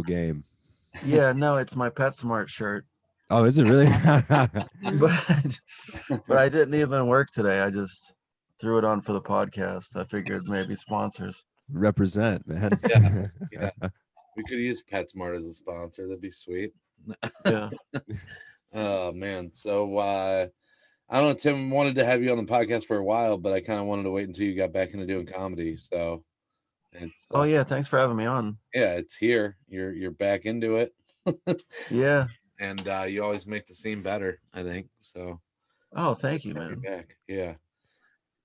game. Yeah, no, it's my PetSmart shirt. Oh, is it really? But but I didn't even work today. I just threw it on for the podcast. I figured maybe sponsors. Represent, man. Yeah, yeah. We could use PetSmart as a sponsor. That'd be sweet. Yeah. Oh man. So I don't know, Tim wanted to have you on the podcast for a while, but I kind of wanted to wait until you got back into doing comedy. So it's Oh yeah, thanks for having me on. yeah, it's here. You're back into it. Yeah. And you always make the scene better, I think. So Oh, thank you, you're man. back. Yeah.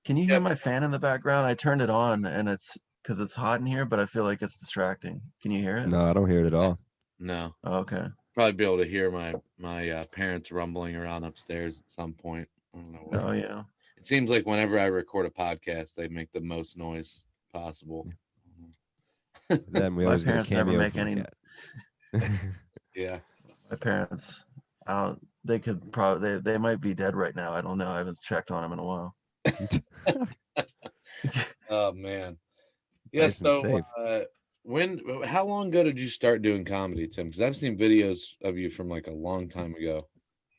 Can you Yeah. hear my fan in the background? I turned it on and it's because it's hot in here, but I feel like it's distracting. Can you hear it? No, I don't hear it at all. No. Oh, okay. Probably be able to hear my parents rumbling around upstairs at some point. I don't know what. Oh yeah. It seems like whenever I record a podcast, they make the most noise possible. Then we My always get a parents never cameo make from a any. cat. Yeah. My parents, they could probably they might be dead right now. I don't know. I haven't checked on them in a while. Oh man. Yeah. Nice and So safe. how long ago did you start doing comedy, Tim? Because I've seen videos of you from like a long time ago.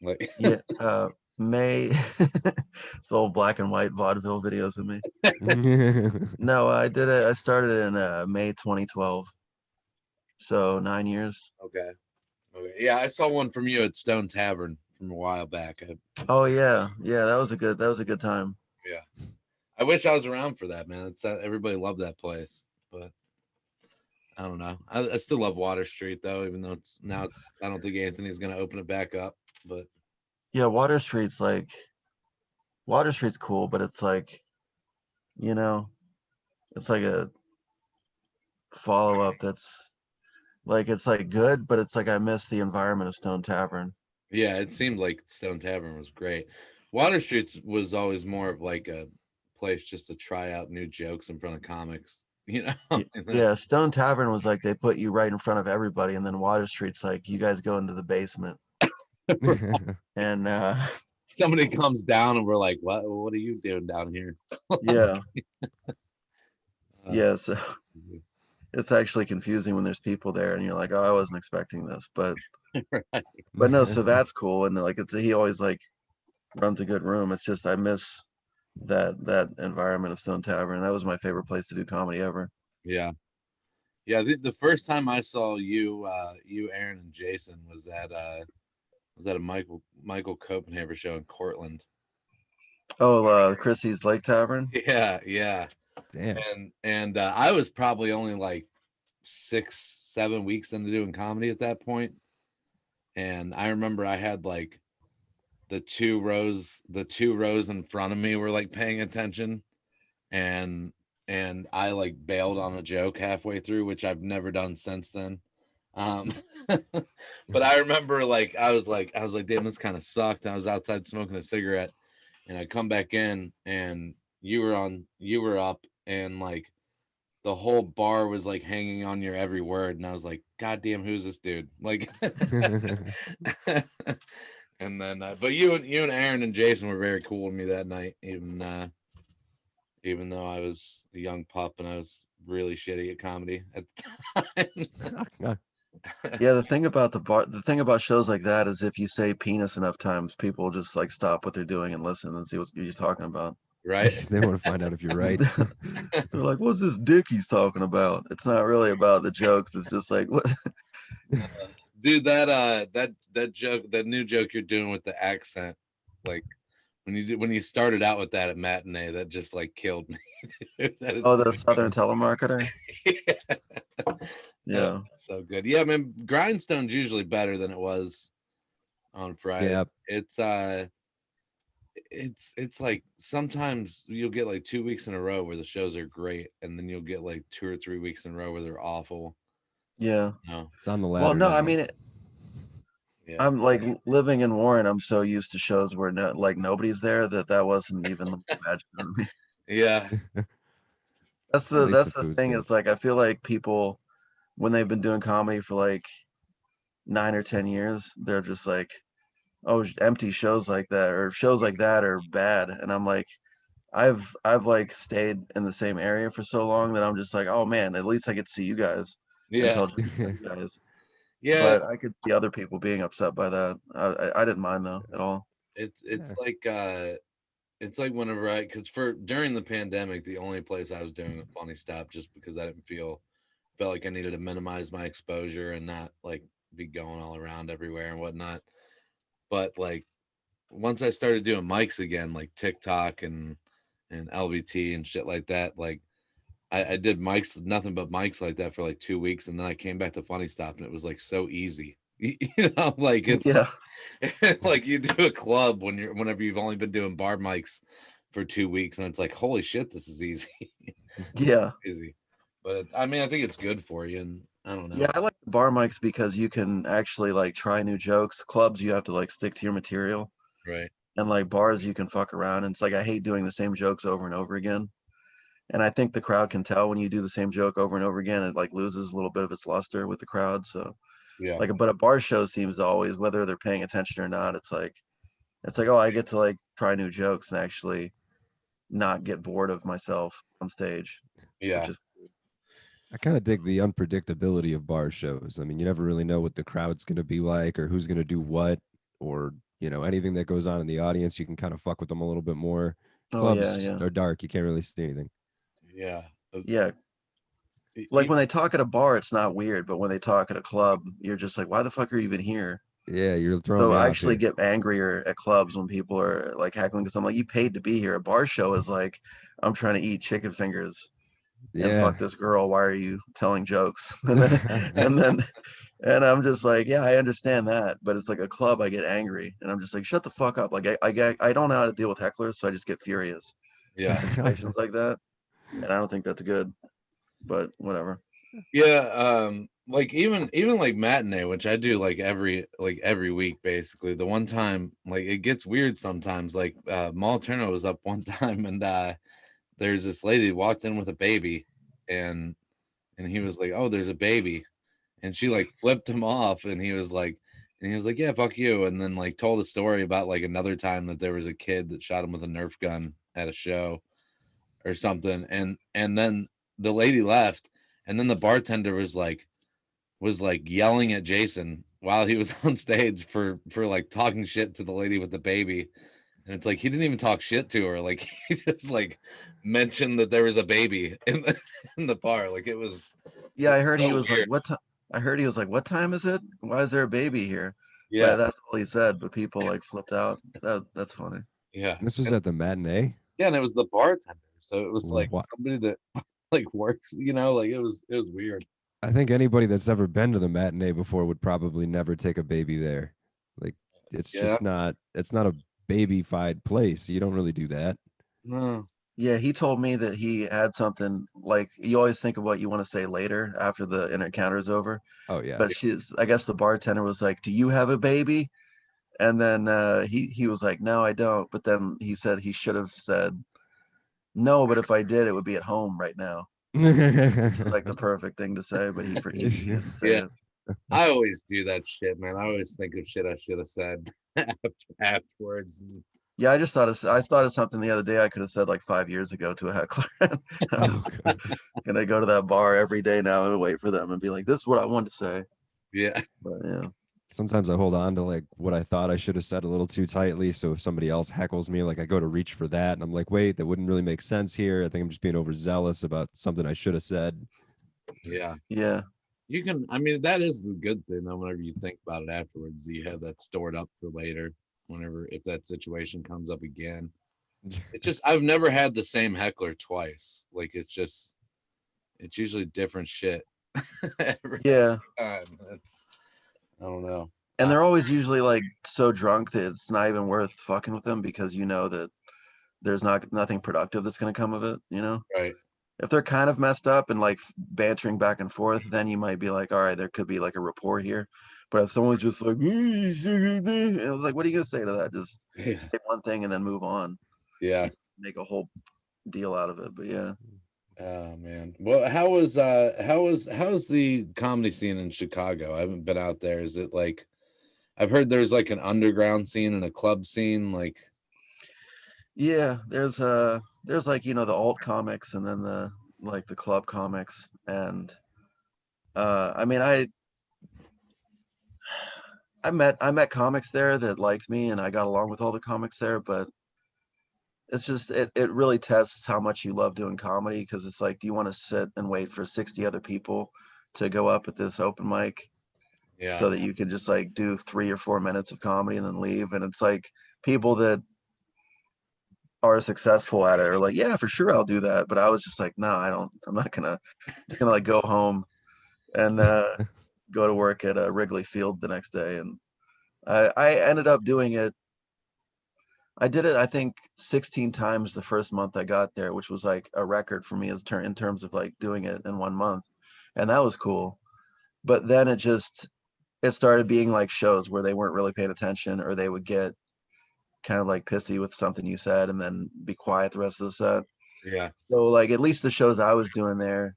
Like Yeah. May it's old black and white vaudeville videos of me. No, I did it. I started in May 2012. So 9 years. okay. Okay. Yeah, I saw one from you at Stone Tavern from a while back. Oh yeah, yeah. That was a good time. Yeah. I wish I was around for that, man. It's everybody loved that place, but I don't know. I still love Water Street though, even though it's I don't think Anthony's gonna open it back up. But Yeah, Water Street's cool, but it's like, you know, it's like a follow up that's like it's like good, but it's like I miss the environment of Stone Tavern. yeah, it seemed like Stone Tavern was great. Water Street was always more of like a place just to try out new jokes in front of comics, you know. And then- Yeah, Stone Tavern was like they put you right in front of everybody, and then Water Street's like you guys go into the basement and somebody comes down and we're like, what are you doing down here? yeah, Uh, yeah. So it's actually confusing when there's people there, and you're like, oh, I wasn't expecting this, but right. no. So that's cool, and like he always like runs a good room. It's just I miss that environment of Stone Tavern. That was my favorite place to do comedy ever. Yeah. Yeah, the first time I saw you, Aaron, and Jason was at a Michael Copenhaver show in Cortland. Oh, Chrissy's Lake Tavern. Yeah, yeah. Damn. And I was probably only like 6-7 weeks into doing comedy at that point, and I remember I had like the two rows in front of me were like paying attention, and I like bailed on a joke halfway through, which I've never done since then. But I remember like I was like, damn, this kind of sucked. I was outside smoking a cigarette, and I come back in, and you were up, and like the whole bar was like hanging on your every word, and I was like, God damn, who's this dude? Like, and then, but you and Aaron and Jason were very cool with me that night, even though I was a young pup and I was really shitty at comedy at the time. Yeah, the thing about shows like that is if you say penis enough times, people just like stop what they're doing and listen and see what you're talking about. Right? They want to find out if you're right. They're like, "What's this dick he's talking about?" It's not really about the jokes. It's just like, what? Dude, that joke, that new joke you're doing with the accent, like when you started out with that at matinee, that just like killed me. Oh, the Southern telemarketer. Yeah. So good. Yeah, I mean, Grindstone's usually better than it was on Friday. Yeah. It's like sometimes you'll get like 2 weeks in a row where the shows are great, and then you'll get like 2 or 3 weeks in a row where they're awful. Yeah. No. It's on the ladder. Well, no, now. I mean, Yeah. I'm like living in Warren. I'm so used to shows where nobody's there that wasn't even imagined for me. Yeah. That's At least the the food's thing good. is like I feel like people when they've been doing comedy for like 9 or 10 years, they're just like, oh, empty shows like that or shows like that are bad. And I'm like, I've like stayed in the same area for so long that I'm just like, oh man, at least I get to see you guys and Yeah. tell jokes with you guys. Yeah, but I could see other people being upset by that. I didn't mind though at all. it's Yeah. it's like whenever because for during the pandemic, the only place I was doing a funny stop just because I didn't felt like I needed to minimize my exposure and not like be going all around everywhere and whatnot. But like once I started doing mics again, like TikTok and LBT and shit like that, like I did mics, nothing but mics like that for like 2 weeks, and then I came back to Funny Stop, and it was like so easy. Like it's Yeah, like you do a club whenever you've only been doing bar mics for 2 weeks, and it's like holy shit, this is easy, yeah, easy. But I mean, I think it's good for you, and I don't yeah. know, I like the bar mics because you can actually like try new jokes. Clubs, you have to like stick to your material, right? and like bars, you can fuck around. And it's like I hate doing the same jokes over and over again. And I think the crowd can tell when you do the same joke over and over again, it like loses a little bit of its luster with the crowd. So Yeah, like, but a bar show seems to always, whether they're paying attention or not, it's like, oh, I get to like try new jokes and actually not get bored of myself on stage, which yeah, is I kind of dig the unpredictability of bar shows. I mean, you never really know what the crowd's going to be like or who's going to do what or, anything that goes on in the audience. You can kind of fuck with them a little bit more. oh yeah, Clubs yeah, are dark. You can't really see anything. yeah. yeah. Like when they talk at a bar, it's not weird, but when they talk at a club, you're just like, why the fuck are you even here? Yeah, you're throwing So me I off actually here. get angrier at clubs when people are like heckling because I'm like, you paid to be here. A bar show is like, I'm trying to eat chicken fingers and Yeah. fuck this girl. Why are you telling jokes? And then, and I'm just like, yeah, I understand that, but it's like a club. I get angry, and I'm just like, shut the fuck up. Like I don't know how to deal with hecklers, so I just get furious in Yeah, situations like that, and I don't think that's good. But whatever. yeah. Like even like matinee, which I do like every week basically. The one time like it gets weird sometimes. Like Mall Turner was up one time, and there's this lady who walked in with a baby, and he was like, "Oh, there's a baby," and she like flipped him off, and he was like, "Yeah, fuck you," and then like told a story about like another time that there was a kid that shot him with a Nerf gun at a show or something, and then the lady left, and then the bartender was like yelling at Jason while he was on stage for like talking shit to the lady with the baby. And it's like he didn't even talk shit to her. Like he just like mentioned that there was a baby in the in the bar. Like Yeah, I heard he so was like, weird. what time? I heard he was like, what time is it? Why is there a baby here? Yeah, But that's all he said. But people like flipped out. That's funny. yeah. This was And at the matinee. yeah, and it was the bartender. So it was like What? somebody that like works, like it was weird. I think anybody that's ever been to the matinee before would probably never take a baby there. Like it's Yeah. just not it's not a babyfied place. You don't really do that. No. Yeah, he told me that he had something like you always think of what you want to say later after the encounter is over. Oh yeah. But I guess the bartender was like, "Do you have a baby?" And then he was like, "No, I don't." But then he said he should have said, "No, but if I did, it would be at home right now." Which is like the perfect thing to say, but he didn't say Yeah. it. I always do that shit, man. I always think of shit I should have said afterwards. Yeah, I thought of something the other day I could have said like 5 years ago to a heckler. I Oh was god. gonna go to that bar every day now and wait for them and be like, "This is what I wanted to say." Yeah. But yeah, Sometimes I hold on to like what I thought I should have said a little too tightly. So if somebody else heckles me, like I go to reach for that and I'm like, wait, that wouldn't really make sense here. I think I'm just being overzealous about something I should have said. Yeah. yeah, You can, I mean, that is the good thing though, whenever you think about it afterwards, you have that stored up for later, whenever, if that situation comes up again. It just, I've never had the same heckler twice. Like, it's usually different shit every yeah. time. I don't know. And Uh, they're always usually like so drunk that it's not even worth fucking with them because you know that there's nothing productive that's gonna come of it. You know, right. if they're kind of messed up and like bantering back and forth, then you might be like, all right, there could be like a rapport here. But if someone's just like, and it was like, what are you gonna say to that? Just Yeah. say one thing and then move on. Yeah. You make a whole deal out of it. But yeah, Oh man. Well, how's the comedy scene in Chicago? I haven't been out there. Is it like I've heard there's like an underground scene and a club scene, like yeah. There's like the alt comics and then the like the club comics and I mean I met comics there that liked me, and I got along with all the comics there, but it's just it really tests how much you love doing comedy, because it's like, do you want to sit and wait for 60 other people to go up at this open mic Yeah. so that you can just like do 3 or 4 minutes of comedy and then leave? And it's like, people that are successful at it are like, yeah, for sure, I'll do that. But I was just like, no, I don't. I'm not gonna. I'm just gonna like go home and go to work at Wrigley Field the next day. And I ended up doing it. I did it, I think, 16 times the first month I got there, which was like a record for me in terms of like doing it in 1 month, and that was cool. But then it started being like shows where they weren't really paying attention, or they would get kind of like pissy with something you said and then be quiet the rest of the set. Yeah. So like, at least the shows I was doing there,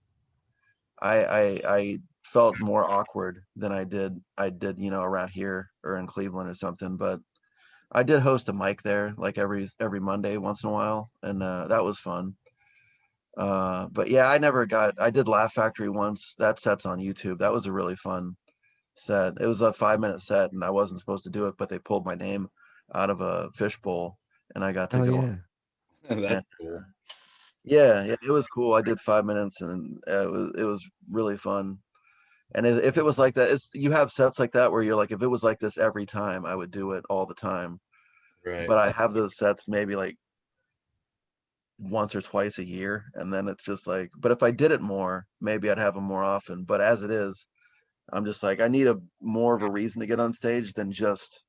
I felt more awkward than I did around here or in Cleveland or something. But I did host a mic there like every Monday once in a while, and that was fun. But yeah, I did Laugh Factory once. That set's on YouTube. That was a really fun set. It was a 5-minute set, and I wasn't supposed to do it, but they pulled my name out of a fishbowl, and I got to Oh go. yeah. And That's cool. yeah, it was cool. I did 5 minutes, and it was really fun. And if it was like that, you have sets like that where you're like, if it was like this every time, I would do it all the time. Right. But I have those sets maybe like once or twice a year, and then it's just like, but if I did it more, maybe I'd have them more often. But as it is, I'm just like, I need a more of a reason to get on stage than just,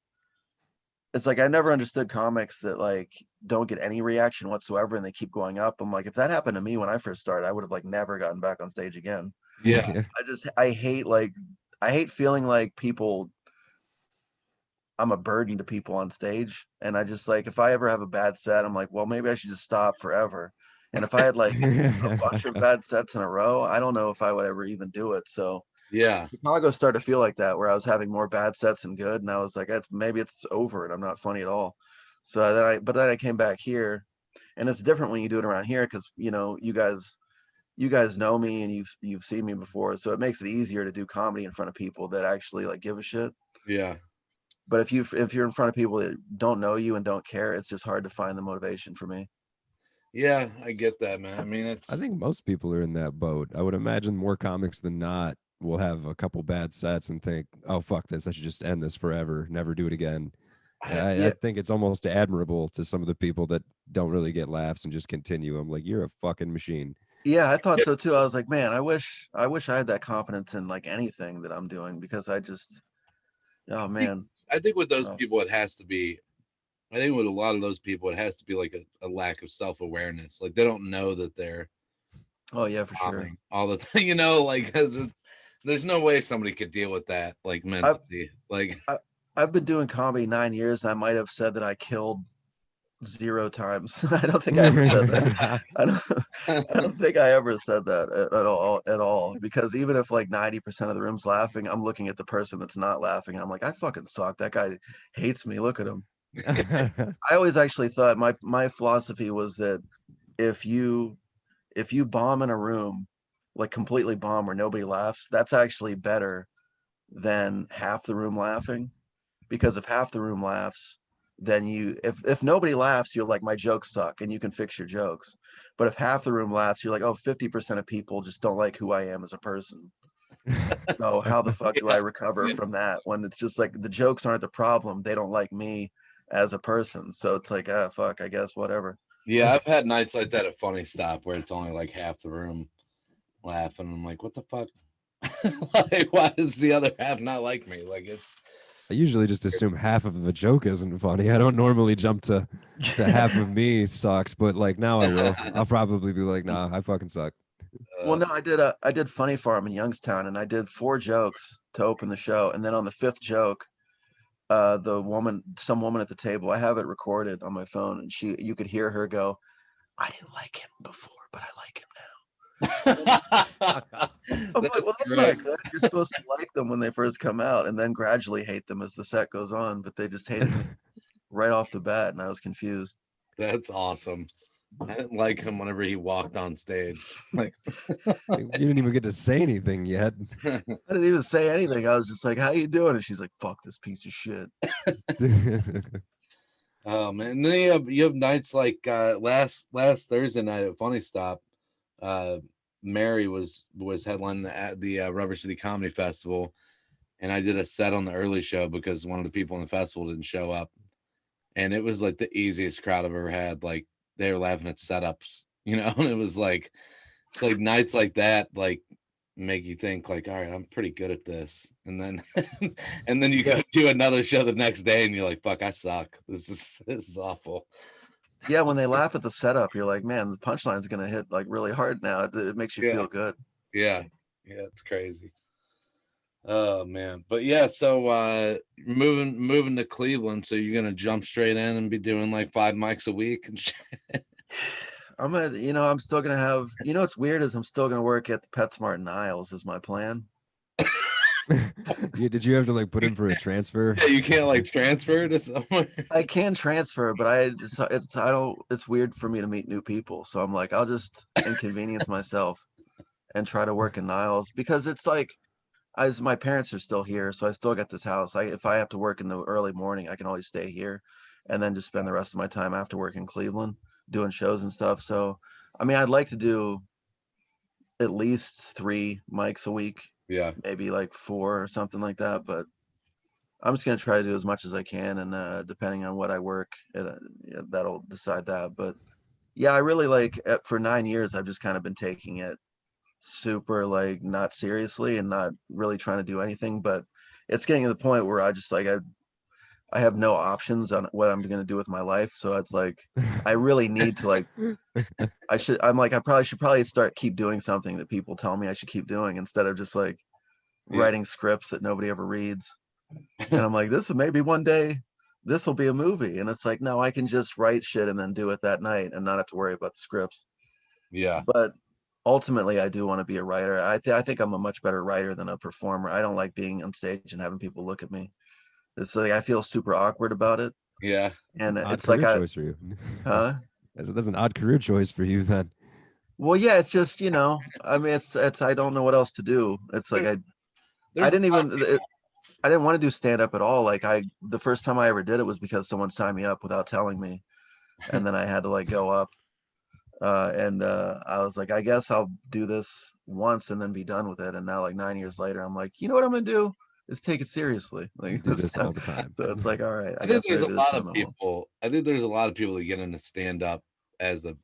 it's like, I never understood comics that like don't get any reaction whatsoever and they keep going up. I'm like, if that happened to me when I first started, I would have like never gotten back on stage again. Yeah. Yeah. I hate feeling like I'm a burden to people on stage. And I just like, if I ever have a bad set, I'm like, well, maybe I should just stop forever. And if I had like a bunch of bad sets in a row, I don't know if I would ever even do it. So Yeah. Chicago started to feel like that, where I was having more bad sets than good, and I was like, maybe it's over and I'm not funny at all. So but then I came back here, and it's different when you do it around here, because you guys know me and you've seen me before, so it makes it easier to do comedy in front of people that actually like give a shit. Yeah. But if you're in front of people that don't know you and don't care, it's just hard to find the motivation for me. Yeah. I get that, man. I mean, I it's, think most people are in that boat. I would imagine more comics than not will have a couple bad sets and think, "Oh fuck this! I should just end this forever, never do it again." I, I Yeah, think it's almost admirable to some of the people that don't really get laughs and just continue. I'm like, you're a fucking machine. yeah, I thought so too. I was like, man, I wish I had that confidence in like anything that I'm doing, because oh think, man. I think with those Oh, people, it has to be, I think with a lot of those people, it has to be like a lack of self awareness. Like they don't know that they're oh yeah, for sure. bombing all the time, like, because there's no way somebody could deal with that, like I've mentally. Like, I, I've been doing comedy 9 years, and I might have said that I killed 0 times. I don't think I ever said that. I don't I don't think I ever said that at all. Because even if like 90% of the room's laughing, I'm looking at the person that's not laughing, and I'm like, I fucking suck. That guy hates me. Look at him. I always actually thought my philosophy was that if you if you bomb in a room, like completely bomb where nobody laughs, that's actually better than half the room laughing. Because if half the room laughs, then if nobody laughs, you're like, my jokes suck, and you can fix your jokes. But if half the room laughs, you're like, oh, 50% of people just don't like who I am as a person. So how the fuck do I yeah, recover from that, when it's just like the jokes aren't the problem, they don't like me as a person? So it's like, ah, fuck, I guess whatever. yeah, I've had nights like that at Funny Stop where it's only like half the room laughing. I'm like, what the fuck? Like, why does the other half not like me? Like, it's I usually just assume half of the joke isn't funny. I don't normally jump to half of me sucks, but like now I will. I'll probably be like, nah, I fucking suck. Well, uh, no, I did Funny Farm in Youngstown, and I did 4 jokes to open the show, and then on the fifth joke, some woman at the table, I have it recorded on my phone, and you could hear her go, I didn't like him before, but I like him now. I'm that's like, well, that's great. not good. You're supposed to like them when they first come out, and then gradually hate them as the set goes on. But they just hated me right off the bat, and I was confused. That's awesome. I didn't like him whenever he walked on stage. Like, You didn't even get to say anything yet. I didn't even say anything. I was just like, "How you doing?" And she's like, "Fuck this piece of shit." oh man, and then you have nights like last Thursday night at Funny Stop. Mary was headlining the Rubber City Comedy Festival, and I did a set on the early show because one of the people in the festival didn't show up, and it was like the easiest crowd I've ever had. Like they were laughing at setups, you know, and it was like it's like nights like that like make you think like, all right, I'm pretty good at this, and then and then you Yeah. go do another show the next day and you're like, fuck, I suck. This is awful. Yeah, when they laugh at the setup, you're like, man, the punchline's gonna hit like really hard now. It makes you Yeah. feel good. Yeah, it's crazy. Oh man, but yeah, so moving to Cleveland, so you're gonna jump straight in and be doing like 5 mics a week and shit. I'm still gonna have. What's weird is I'm still gonna work at the PetSmart in Niles is my plan. Yeah, did you have to like put in for a transfer? Yeah, you can't like transfer to somewhere. I can transfer, but it's weird for me to meet new people. So I'm like, I'll just inconvenience myself and try to work in Niles because it's like, as my parents are still here, so I still got this house. If I have to work in the early morning, I can always stay here and then just spend the rest of my time after work in Cleveland doing shows and stuff. So, I mean, I'd like to do at least 3 mics a week, Yeah, maybe like 4 or something like that. But I'm just gonna try to do as much as I can, and depending on what I work, yeah, that'll decide that. But yeah, I really like for 9 years, I've just kind of been taking it super like not seriously and not really trying to do anything. But it's getting to the point where I just like I have no options on what I'm gonna do with my life. So it's like I really need to like I probably should keep doing something that people tell me I should keep doing instead of just like yeah. writing scripts that nobody ever reads. And I'm like, maybe one day this will be a movie. And it's like, no, I can just write shit and then do it that night and not have to worry about the scripts. Yeah, But ultimately, I do want to be a writer. I think I'm a much better writer than a performer. I don't like being on stage and having people look at me. It's like I feel super awkward about it. yeah. It's And an odd it's like career choice for you. huh? That's an odd career choice for you then. Well, yeah, it's just, I mean, it's I don't know what else to do. It's like I There's a didn't lot of even people. I didn't want to do stand up at all. Like the first time I ever did it was because someone signed me up without telling me, and then I had to like go up. And I was like, I guess I'll do this once and then be done with it. And now, like 9 years later, I'm like, you know what I'm gonna do is take it seriously. Like Do this all the time. so it's like, all right, I I think guess there's maybe a this lot of time I won't. people. I think there's a lot of people that get into stand up as a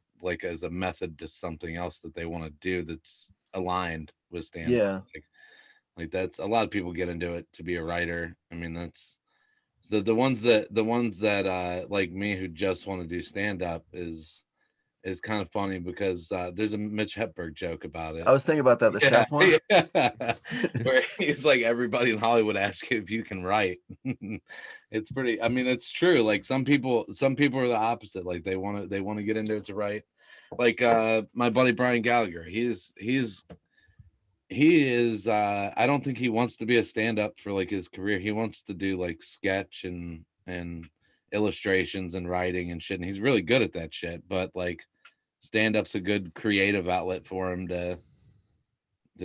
method to something else that they want to do that's aligned with stand up. Yeah, Like that's a lot of people get into it to be a writer. I mean, that's the ones that like me who just want to do stand up is kind of funny because there's a Mitch Hepburn joke about it. I was thinking about that. The Yeah, chef one. yeah. Where he's like, everybody in Hollywood asks you if you can write. It's pretty. I mean, it's true. Like some people are the opposite. Like they want to get into it to write. Like my buddy Brian Gallagher. He is. I don't think he wants to be a stand-up for like his career. He wants to do like sketch and illustrations and writing and shit. And he's really good at that shit. But like stand-up's a good creative outlet for him to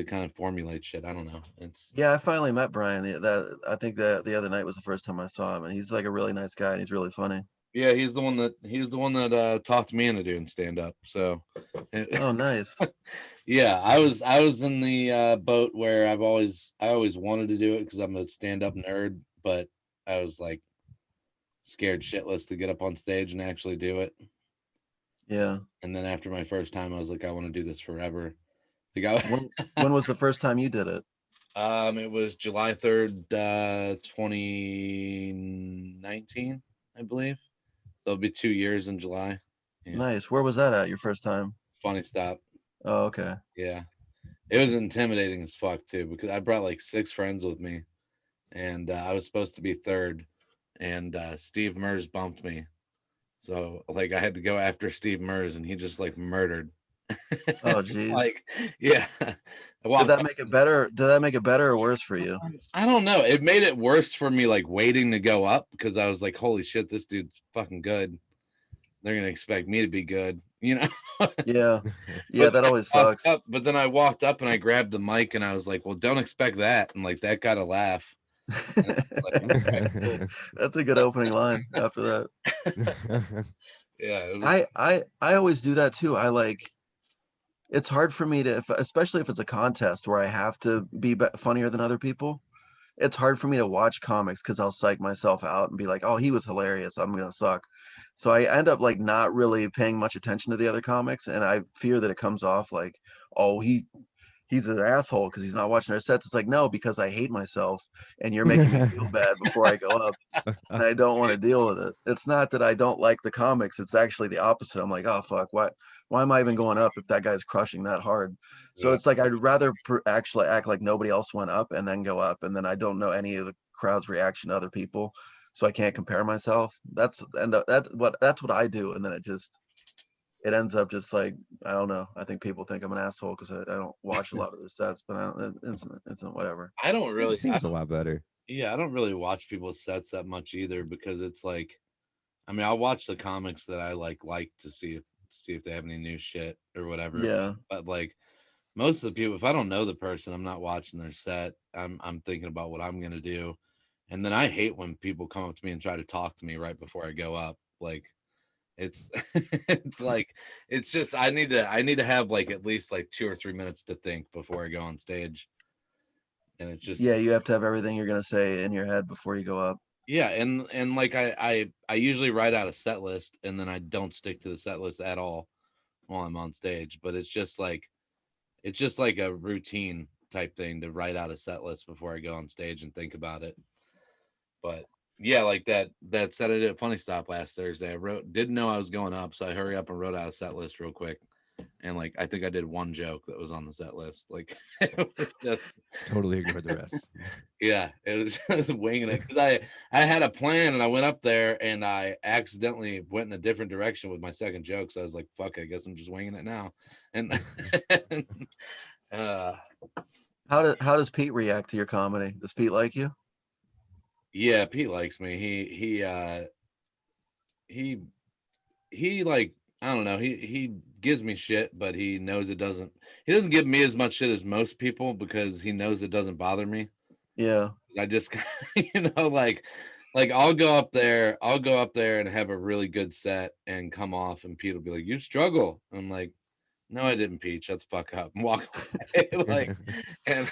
kind of formulate shit. I don't know. It's Yeah, I finally met Brian. I think that the other night was the first time I saw him, and he's like a really nice guy, and he's really funny. yeah, he's the one that talked me into doing stand-up. So Oh, nice. yeah, I was in the boat where I always wanted to do it because I'm a stand-up nerd, but I was like scared shitless to get up on stage and actually do it. Yeah. And then after my first time, I was like, I want to do this forever. Like When was the first time you did it? it was July 3rd, 2019, I believe. So it'll be 2 years in July. Yeah. Nice. Where was that at your first time? Funny Stop. Oh, okay. Yeah. It was intimidating as fuck too because I brought like 6 friends with me, and I was supposed to be third, and Steve Mers bumped me, so like I had to go after Steve Mers, and he just like murdered. Oh, geez. Like, yeah. Did that make it better? Did that make it better or worse for you? I don't know. It made it worse for me, like waiting to go up because I was like, "Holy shit, this dude's fucking good." they're gonna expect me to be good, you know. Yeah. Yeah, But that then always I walked sucks. up, but then I walked up and I grabbed the mic and I was like, "Well, don't expect that," and like that got a laugh. And I was like, okay, cool. That's a good opening line after that. Yeah, it was, I always do that too. I like it's hard for me to, especially if it's a contest where I have to be funnier than other people. It's hard for me to watch comics because I'll psych myself out and be like, "Oh, he was hilarious. I'm gonna suck." So I end up like not really paying much attention to the other comics, and I fear that it comes off like, "Oh, he's an asshole because he's not watching our sets." It's like, no, because I hate myself, and you're making me feel bad before I go up, and I don't want to deal with it. It's not that I don't like the comics. It's actually the opposite. I'm like, oh fuck, why am I even going up if that guy's crushing that hard? So yeah. it's like I'd rather actually act like nobody else went up and then go up, and then I don't know any of the crowd's reaction to other people, so I can't compare myself. That's what I do, and then it ends up just like, I don't know. I think people think I'm an asshole because I don't watch a lot of their sets, but I don't, it's whatever. I don't This really, seems a lot better. yeah, I don't really watch people's sets that much either because it's like, I mean, I'll watch the comics that I like to see if they have any new shit or whatever. Yeah, But like most of the people, if I don't know the person, I'm not watching their set. I'm thinking about what I'm gonna do, and then I hate when people come up to me and try to talk to me right before I go up. Like it's it's like it's just I need to have like at least like 2 or 3 minutes to think before I go on stage, and it's yeah. just You have to have everything you're gonna say in your head before you go up. yeah, and like I usually write out a set list and then I don't stick to the set list at all while I'm on stage, but it's just like a routine type thing to write out a set list before I go on stage and think about it. But yeah, like that set I did at Funny Stop last Thursday. I didn't know I was going up, so I hurry up and wrote out a set list real quick. And like I think I did one joke that was on the set list. Like it was just Totally ignore the rest. yeah, it was just winging it because I had a plan and I went up there and I accidentally went in a different direction with my second joke. So I was like, "Fuck, I guess I'm just winging it now." And uh, How does Pete react to your comedy? Does Pete like you? yeah, Pete likes me. He he like I don't know. He gives me shit, but he knows it doesn't. He doesn't give me as much shit as most people because he knows it doesn't bother me. Yeah, I just like I'll go up there and have a really good set and come off and Pete will be like, "You struggle." I'm like, "No, I didn't, Pete. Shut the fuck up and walk away." Like and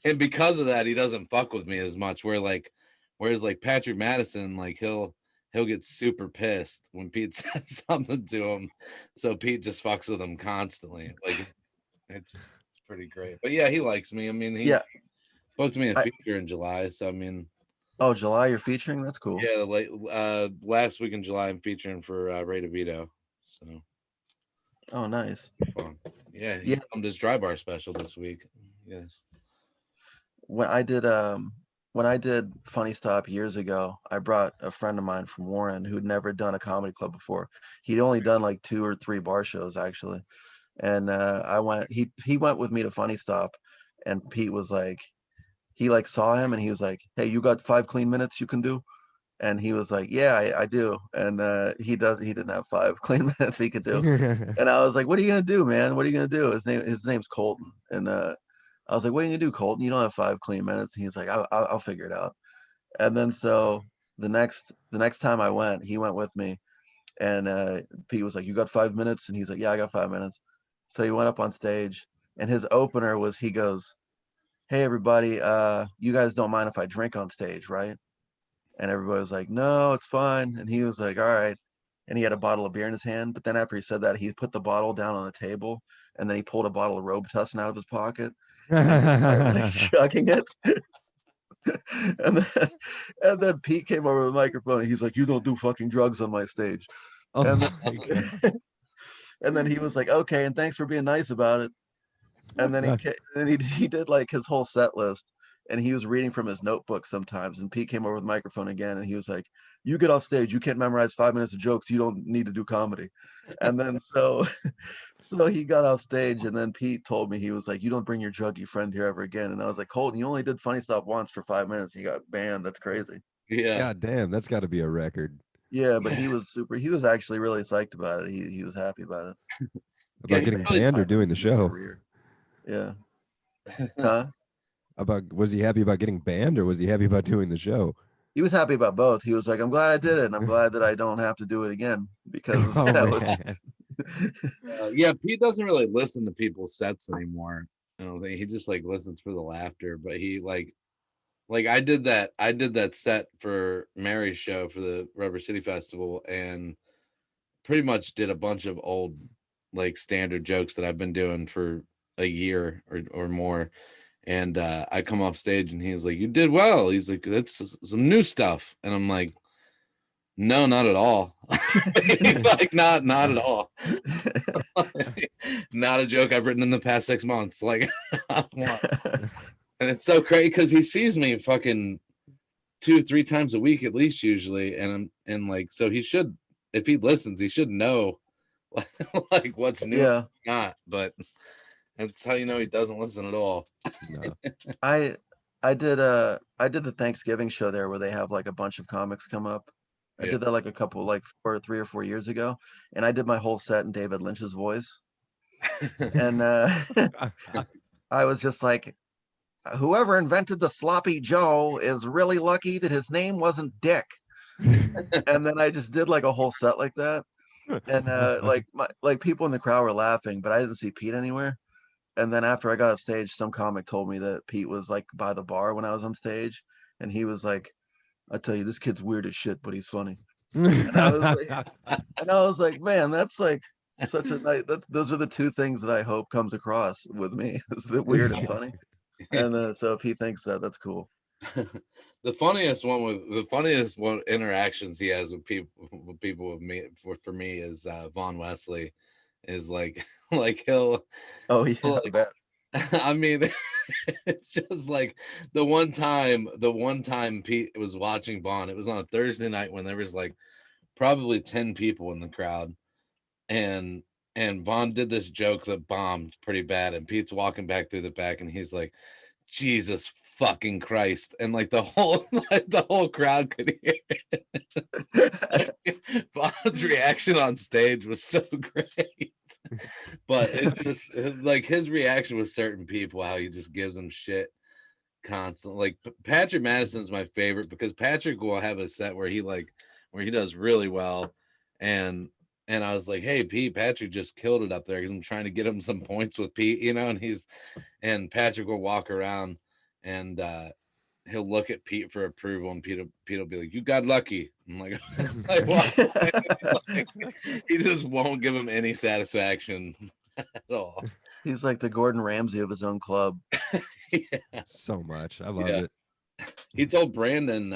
and because of that, he doesn't fuck with me as much. Whereas like Patrick Madison, like he'll get super pissed when Pete says something to him. So Pete just fucks with him constantly. Like it's pretty great. But yeah, he likes me. I mean, he yeah. booked me a I, feature in July, so I mean, oh, July you're featuring? That's cool. yeah, last week in July, I'm featuring for Ray DeVito. So Oh, nice. fun. Yeah, he Yeah, filmed his dry bar special this week. Yes. when I did Funny Stop years ago, I brought a friend of mine from Warren who'd never done a comedy club before. He'd only done like 2 or 3 bar shows actually. And I went he went with me to Funny Stop, and Pete was like, he like saw him and he was like, "Hey, you got 5 clean minutes you can do?" And he was like, "Yeah, I do." And he didn't have 5 clean minutes he could do. And I was like, "What are you gonna do, man? What are you gonna do?" His name's Colton. And I was like, "What are you gonna do, Colton? You don't have 5 clean minutes." And he's like, I'll figure it out." And then so the next time I went, he went with me, and Pete was like, "You got 5 minutes?" And he's like, "Yeah, I got 5 minutes." So he went up on stage, and his opener was, he goes, "Hey everybody, you guys don't mind if I drink on stage, right?" And everybody was like, "No, it's fine." And he was like, "All right." And he had a bottle of beer in his hand. But then after he said that, he put the bottle down on the table, and then he pulled a bottle of Robitussin out of his pocket and just started like chugging it. And then Pete came over the microphone and he's like, "You don't do fucking drugs on my stage." Oh And my then he was like, "Okay, and thanks for being nice about it." And then god. he did like his whole set list, and he was reading from his notebook sometimes. And Pete came over with the microphone again, and he was like, "You get off stage. You can't memorize 5 minutes of jokes. You don't need to do comedy." And then so he got off stage, and then Pete told me, he was like, "You don't bring your druggy friend here ever again." And I was like, "Colton, you only did Funny Stuff once for 5 minutes. You got banned. That's crazy." Yeah. God damn, that's got to be a record. Yeah, but he was actually really psyched about it. He was happy about it. Yeah, About he getting really banned or Finally doing the seeing his show? career. Yeah. Huh? About was he happy about getting banned or was he happy about doing the show? He was happy about both. He was like, I'm glad I did it, and I'm glad that I don't have to do it again because Oh that was man. yeah, Pete doesn't really listen to people's sets anymore. I don't think he just like listens for the laughter. But he like I did that set for Mary's show for the Rubber City Festival, and pretty much did a bunch of old like standard jokes that I've been doing for a year or more. And I come off stage and he's like, "You did well." He's like, "That's some new stuff," and I'm like, "No, not at all." Like not at all. Not a joke I've written in the past 6 months. Like, not one. And it's so crazy because he sees me fucking 2-3 times a week at least usually, and like so he should, if he listens, he should know like what's new and Yeah. what's not. But that's how you know he doesn't listen at all. No. I I did the Thanksgiving show there where they have like a bunch of comics come up. I Yeah. did that like a couple like 3 or 4 years ago, and I did my whole set in David Lynch's voice. And I was just like, whoever invented the sloppy Joe is really lucky that his name wasn't Dick. And then I just did like a whole set like that. And like people in the crowd were laughing, but I didn't see Pete anywhere. And then after I got off stage, some comic told me that Pete was like by the bar when I was on stage, and he was like, "I tell you, this kid's weird as shit, but he's funny." And I was like, man, that's like such a nice. Those are the two things that I hope comes across with me is the weird and funny. And so if he thinks that, that's cool. The funniest one interactions he has with people with me for me is Vaughn Wesley is like like he'll Oh yeah, I like, bet. I mean, it's just like the one time Pete was watching Vaughn. It was on a Thursday night when there was like probably 10 people in the crowd, and Vaughn did this joke that bombed pretty bad, and Pete's walking back through the back, and he's like, "Jesus fucking Christ!" And like the whole crowd could hear it. Vaughn's reaction on stage was so great, but it's just like his reaction with certain people, how he just gives them shit constantly. Like Patrick Madison's my favorite because Patrick will have a set where he does really well, and I was like, "Hey Pete, Patrick just killed it up there because I'm trying to get him some points with Pete, you know." And Patrick will walk around and he'll look at Pete for approval, and Pete will be like, "You got lucky." I'm like, like, he just won't give him any satisfaction at all. He's like the Gordon Ramsay of his own club. Yeah. So much. I love Yeah. it. He told Brandon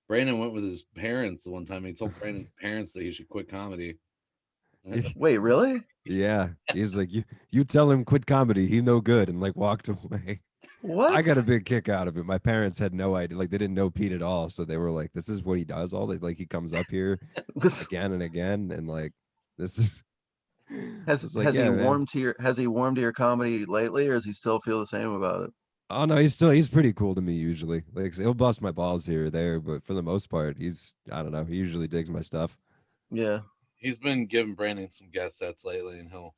went with his parents the one time. He told Brandon's parents that he should quit comedy. Wait, really? Yeah. He's like, you tell him quit comedy. He no good, and like walked away. What? I got a big kick out of it. My parents had no idea. Like they didn't know Pete at all. So they were like, this is what he does all day. Like he comes up here again and again. And like this is it's like, has he yeah, man. warmed to your comedy lately, or does he still feel the same about it? Oh no, he's pretty cool to me usually. Like he'll bust my balls here or there, but for the most part, I don't know, he usually digs my stuff. Yeah. He's been giving Brandon some guest sets lately, and he'll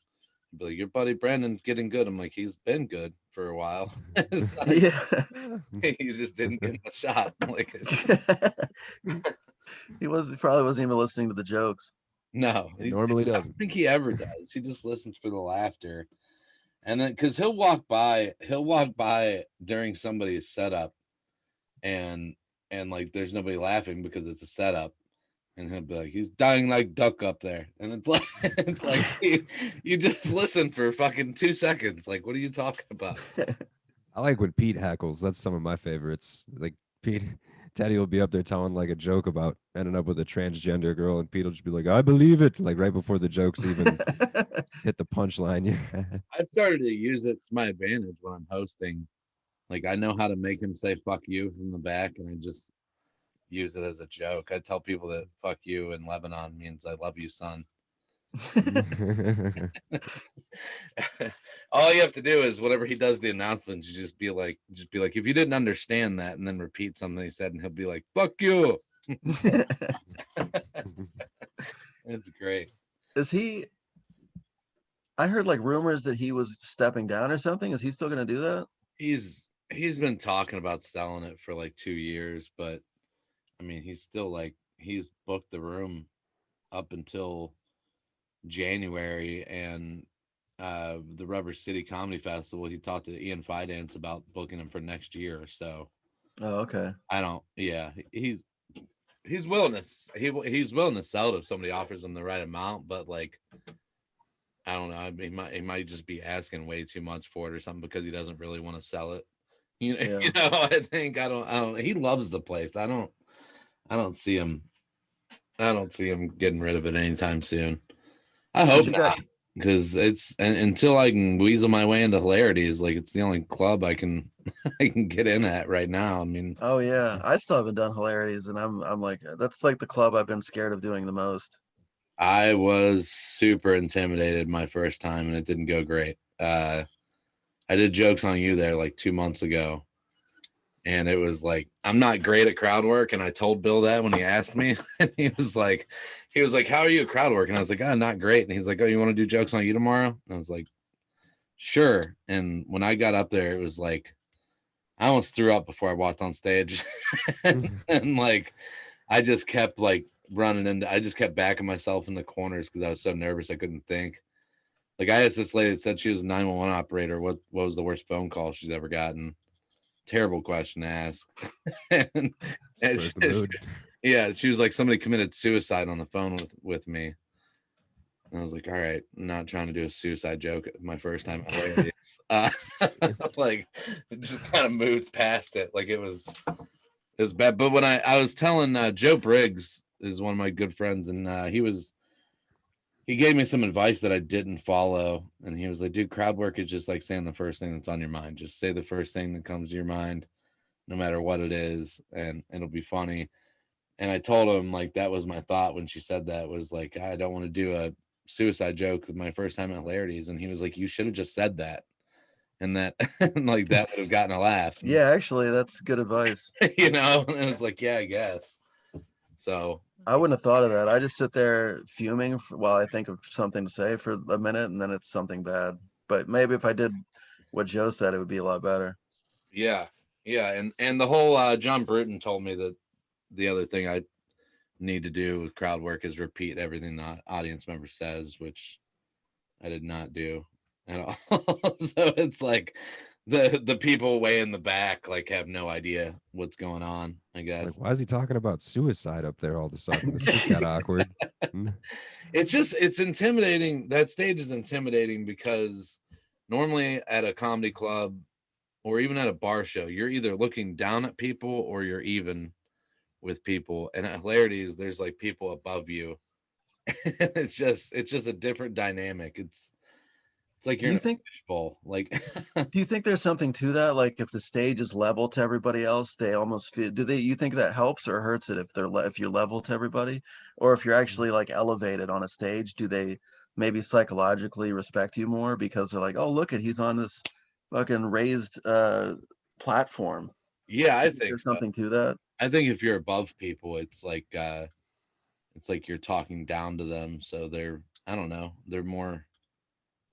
be like, "Your buddy Brandon's getting good." I'm like, "He's been good for a while." It's like, Yeah. you just didn't give him a shot. Like, He probably wasn't even listening to the jokes. no, It normally I don't doesn't. think he ever does. He just listens for the laughter, and then because he'll walk by during somebody's setup, and like there's nobody laughing because it's a setup, and he'll be like, "He's dying like duck up there," and it's like you just listen for fucking 2 seconds. Like, what are you talking about? I like when Pete heckles. That's some of my favorites. Like Teddy will be up there telling like a joke about ending up with a transgender girl, and Pete will just be like, "I believe it," like right before the jokes even hit the punchline. Yeah. I've started to use it to my advantage when I'm hosting. Like, I know how to make him say "fuck you" from the back, and I just use it as a joke. I tell people that "fuck you" in Lebanon means "I love you, son." All you have to do is whenever he does the announcements, you just be like, if you didn't understand that, and then repeat something he said, and he'll be like, "Fuck you." It's great. Is he? I heard like rumors that he was stepping down or something. Is he still going to do that? He's been talking about selling it for like 2 years, but I mean, he's still like he's booked the room up until January, and the Rubber City Comedy Festival. He talked to Ian Fidance about booking him for next year. So Oh, okay. I don't. Yeah, he's willing to he's willing to sell it if somebody offers him the right amount, but like I don't know. I mean, he might just be asking way too much for it or something because he doesn't really want to sell it. You know, Yeah. you know. I don't. He loves the place. I don't see him. I don't see him getting rid of it anytime soon. I Did hope you got? not, because until I can weasel my way into hilarities, like it's the only club I can I can get in at right now. I mean, Oh yeah, I still haven't done hilarities, and I'm like that's like the club I've been scared of doing the most. I was super intimidated my first time, and it didn't go great. I did jokes on you there like 2 months ago, and it was like I'm not great at crowd work, and I told Bill that when he asked me, and he was like, "How are you at crowd work?" And I was like, "Oh, not great." And he's like, "Oh, you want to do jokes on you tomorrow?" And I was like, "Sure." And when I got up there, it was like I almost threw up before I walked on stage, and like I just kept like running into. I just kept backing myself in the corners because I was so nervous I couldn't think. Like I asked this lady that said she was a 911 operator. What was the worst phone call she's ever gotten? Terrible question to ask. and, and Spurs the mood. yeah, she was like somebody committed suicide on the phone with me. And I was like, all right, I'm not trying to do a suicide joke my first time. Hilarious. Like just kind of moved past it. Like it was bad. But when I was telling Joe Briggs is one of my good friends, and he gave me some advice that I didn't follow. And he was like, dude, crowd work is just like saying the first thing that's on your mind. Just say the first thing that comes to your mind, no matter what it is, and it'll be funny. And I told him like that was my thought when she said that, was like, I don't want to do a suicide joke my first time at hilarities. And he was like, you should have just said that. And that and like that would have gotten a laugh. And, Yeah, actually, that's good advice. and it was like, yeah, I guess. So I wouldn't have thought of that. I just sit there fuming while I think of something to say for a minute, and then it's something bad. But maybe if I did what Joe said, it would be a lot better. yeah, yeah. And the whole John Bruton told me that the other thing I need to do with crowd work is repeat everything the audience member says, which I did not do at all. So it's like the people way in the back like have no idea what's going on, I Like, guess. why is he talking about suicide up there all of a sudden? This just got awkward. It's intimidating. That stage is intimidating because normally at a comedy club or even at a bar show, you're either looking down at people or you're even with people. And at hilarities, there's like people above you. It's just a different dynamic. It's like Do you're in you a think? fishbowl. Like Do you think there's something to that? Like, if the stage is level to everybody else, they almost feel. Do they? You think that helps or hurts it if if you're level to everybody, or if you're actually like elevated on a stage? Do they maybe psychologically respect you more because they're like, oh, look at he's on this fucking raised platform? yeah, You I think think there's so. something to that? I think if you're above people, it's like you're talking down to them. So they're I don't know, they're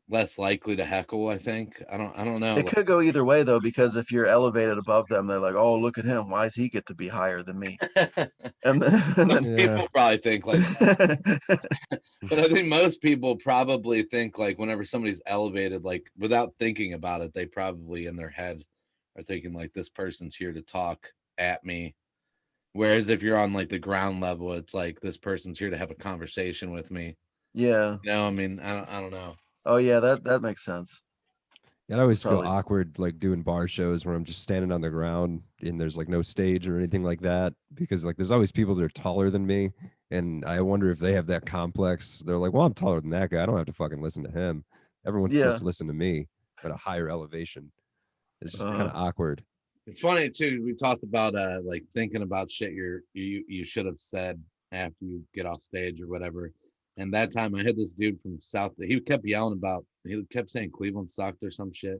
less likely to heckle, I think. I don't know. It could go either way though, because if you're elevated above them, they're like, oh, look at him. Why does he get to be higher than me? Like, And then, and some then Yeah. people probably think like that. But I think most people probably think like whenever somebody's elevated, like without thinking about it, they probably in their head are thinking like this person's here to talk at me. Whereas if you're on like the ground level, it's like this person's here to have a conversation with me. yeah. I mean, I don't know. Oh yeah, that makes sense. I always feel Probably. awkward like doing bar shows where I'm just standing on the ground and there's like no stage or anything like that because like there's always people that are taller than me and I wonder if they have that complex. They're like, well, I'm taller than that guy. I don't have to fucking listen to him. Everyone's supposed Yeah. to listen to me at a higher elevation. It's just kind Uh-huh. of awkward. It's funny too. We talked about like thinking about shit you should have said after you get off stage or whatever. And that time I had this dude from South. He kept yelling about. He kept saying Cleveland sucked or some shit.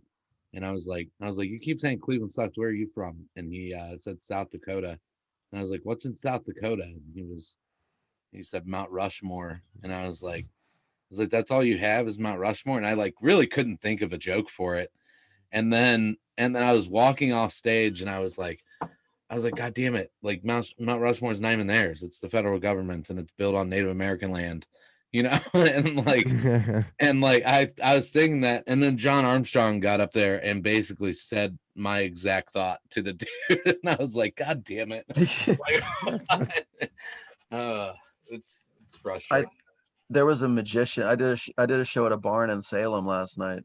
And I was like, you keep saying Cleveland sucked. Where are you from? And he said South Dakota. And I was like, what's in South Dakota? And He said Mount Rushmore, and I was like, that's all you have is Mount Rushmore, and I like really couldn't think of a joke for it. And then I was walking off stage, and I was like, God damn it! Like Mount Rushmore is not even theirs; it's the federal government's, and it's built on Native American land, you know. And I was thinking that, and then John Armstrong got up there and basically said my exact thought to the dude, and I was like, God damn it! Like, it's I frustrating. there was a magician. I did a show at a barn in Salem last night,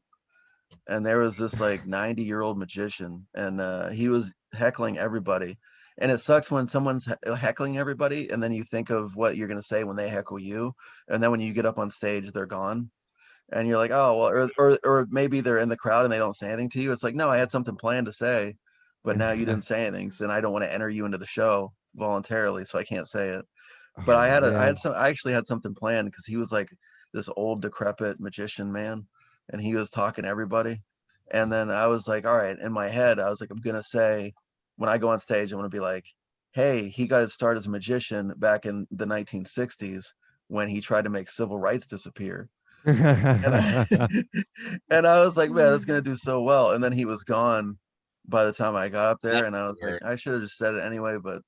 and there was this like 90-year-old magician, and he was heckling everybody. And it sucks when someone's heckling everybody, and then you think of what you're gonna say when they heckle you, and then when you get up on stage, they're gone, and you're like, oh well, or maybe they're in the crowd and they don't say anything to you. It's like, no, I had something planned to say, but now you didn't say anything, so I don't want to enter you into the show voluntarily, so I can't say it. But Oh man. I actually had something planned because he was like this old decrepit magician man, and he was talking to everybody. And then I was like, all right, in my head, I was like, I'm gonna say when I go on stage, I'm gonna be like, hey, he got his start as a magician back in the 1960s when he tried to make civil rights disappear. And I and I was like, man, that's gonna do so well. And then he was gone by the time I got up there, That and I was like, worked. I should have just said it anyway, but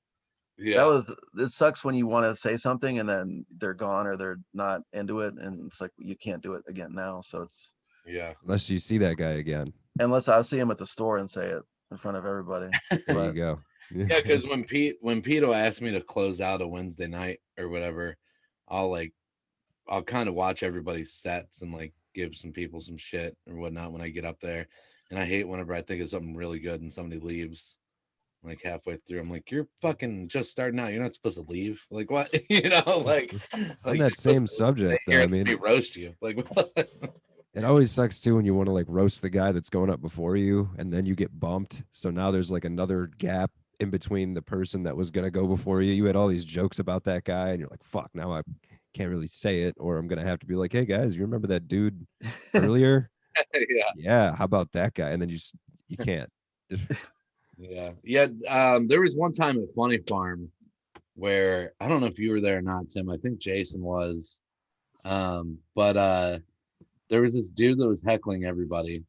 that Yeah, was it sucks when you want to say something and then they're gone or they're not into it, and it's like you can't do it again now. So it's yeah. Unless you see that guy again. unless I see him at the store and say it in front of everybody. There you But go. Yeah, because when Pete will ask me to close out a Wednesday night or whatever, I'll like I'll kind of watch everybody's sets and like give some people some shit or whatnot when I get up there. And I hate whenever I think of something really good and somebody leaves like halfway through. I'm like, you're fucking just starting out. You're not supposed to leave. Like what? On like you're that supposed same to stay subject, though, here I and let mean, me roast you. Like what? it always sucks too when you want to like roast the guy that's going up before you and then you get bumped. So now there's like another gap in between the person that was going to go before you. You had all these jokes about that guy and you're like, fuck, now I can't really say it, or I'm going to have to be like, hey guys, you remember that dude earlier? Yeah. Yeah, how about that guy? And then you can't. Yeah. Yeah. There was one time at Funny Farm where I don't know if you were there or not, Tim. I think Jason was. But there was this dude that was heckling everybody.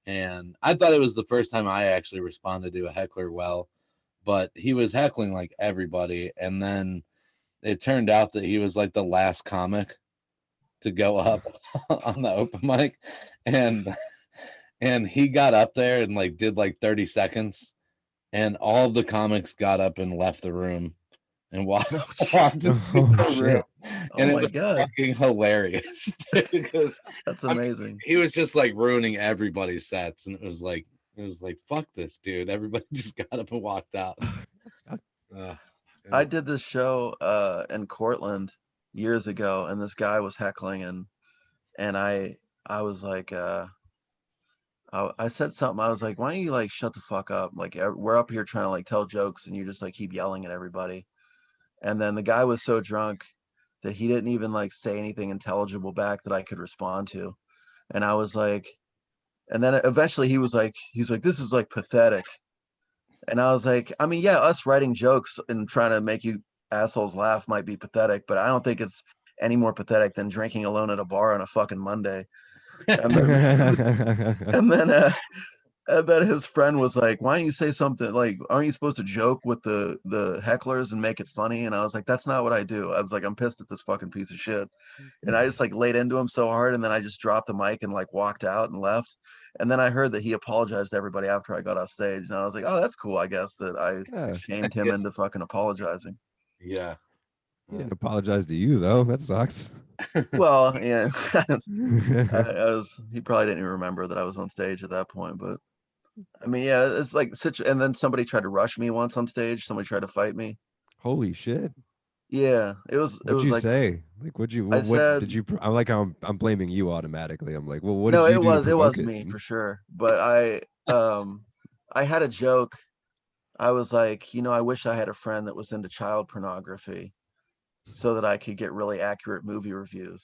And I thought it was the first time I actually responded to a heckler well, but he was heckling like everybody. And then it turned out that he was like the last comic to go up on the open mic. And and he got up there and like did like 30 seconds, and all of the comics got up and left the room and walked, no, walked jeez. into Oh the room. shit. Oh And it my was god, fucking hilarious because that's I mean, amazing. he was just like ruining everybody's sets, and it was like fuck this dude. Everybody just got up and walked out. Uh, I yeah. did this show in Cortland years ago, and this guy was heckling, and I was like I said something. I was like, why don't you like shut the fuck up? Like we're up here trying to like tell jokes, and you just like keep yelling at everybody. And then the guy was so drunk that he didn't even like say anything intelligible back that I could respond to. And I was like, and then eventually he's like, this is like pathetic. And I was like, I mean, yeah, us writing jokes and trying to make you assholes laugh might be pathetic, but I don't think it's any more pathetic than drinking alone at a bar on a fucking Monday. And then, and then, and then his friend was like, "Why don't you say something like, aren't you supposed to joke with the hecklers and make it funny?" And I was like, "That's not what I do." I was like, "I'm pissed at this fucking piece of shit," and I just like laid into him so hard, and then I just dropped the mic and like walked out and left. And then I heard that he apologized to everybody after I got off stage, and I was like, "Oh, that's cool. I guess that I Yeah, shamed him Yeah. into fucking apologizing." Yeah. he didn't apologize to you though. That sucks. Well, yeah, I was. He probably didn't even remember that I was on stage at that point, but I mean, yeah, it's like such. And then somebody tried to rush me once on stage. Somebody tried to fight me. Holy shit. Yeah, it What'd was you like say? Like, what'd you? I What said, did you? I'm like, I'm blaming you automatically. I'm like, well, what did no, you do to it provoke was it? me for sure. But I had a joke. I was like, I wish I had a friend that was into child pornography so that I could get really accurate movie reviews.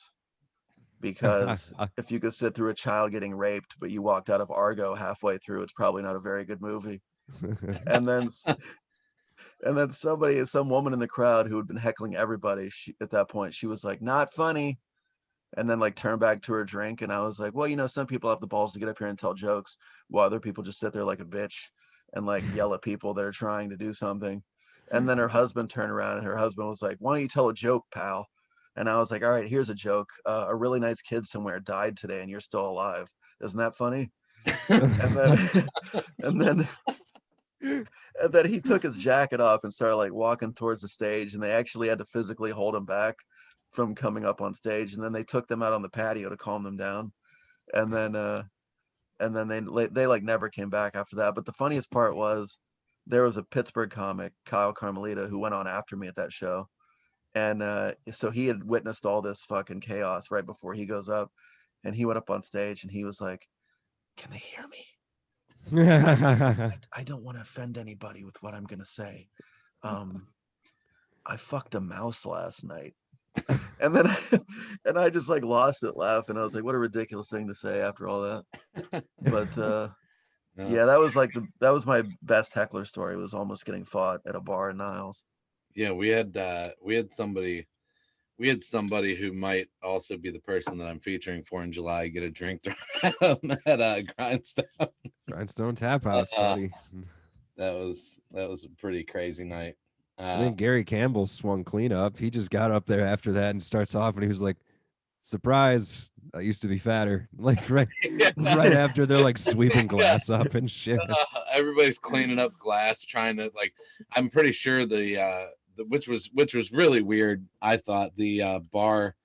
Because if you could sit through a child getting raped, but you walked out of Argo halfway through, it's probably not a very good movie. And then And then some woman in the crowd who had been heckling everybody, at that point, she was like, "Not funny," and then like turned back to her drink. And I was like, "Well, some people have the balls to get up here and tell jokes, while other people just sit there like a bitch and like yell at people that are trying to do something." And then her husband turned around and her husband was like, "Why don't you tell a joke, pal?" And I was like, "All right, here's a joke. A really nice kid somewhere died today, and you're still alive. Isn't that funny?" And then, and then and then he took his jacket off and started like walking towards the stage, and they actually had to physically hold him back from coming up on stage. And then they took them out on the patio to calm them down. And then they like never came back after that. But the funniest part was there was a Pittsburgh comic, Kyle Carmelita, who went on after me at that show. And so he had witnessed all this fucking chaos right before he goes up, and he went up on stage and he was like, "Can they hear me? I don't want to offend anybody with what I'm gonna say. I fucked a mouse last night." And then and I just like lost it laughing. I was like, what a ridiculous thing to say after all that. But No. yeah, that was my best heckler story, was almost getting fought at a bar in Niles. Yeah, we had somebody who might also be the person that I'm featuring for in July get a drink thrown at Grindstone. Grindstone Tap House, buddy. That was a pretty crazy night. I think Gary Campbell swung clean up. He just got up there after that and starts off, and he was like, "Surprise! I used to be fatter." Like right after they're like sweeping glass up and shit. Everybody's cleaning up glass, trying to like. I'm pretty sure which was really weird. I thought the bar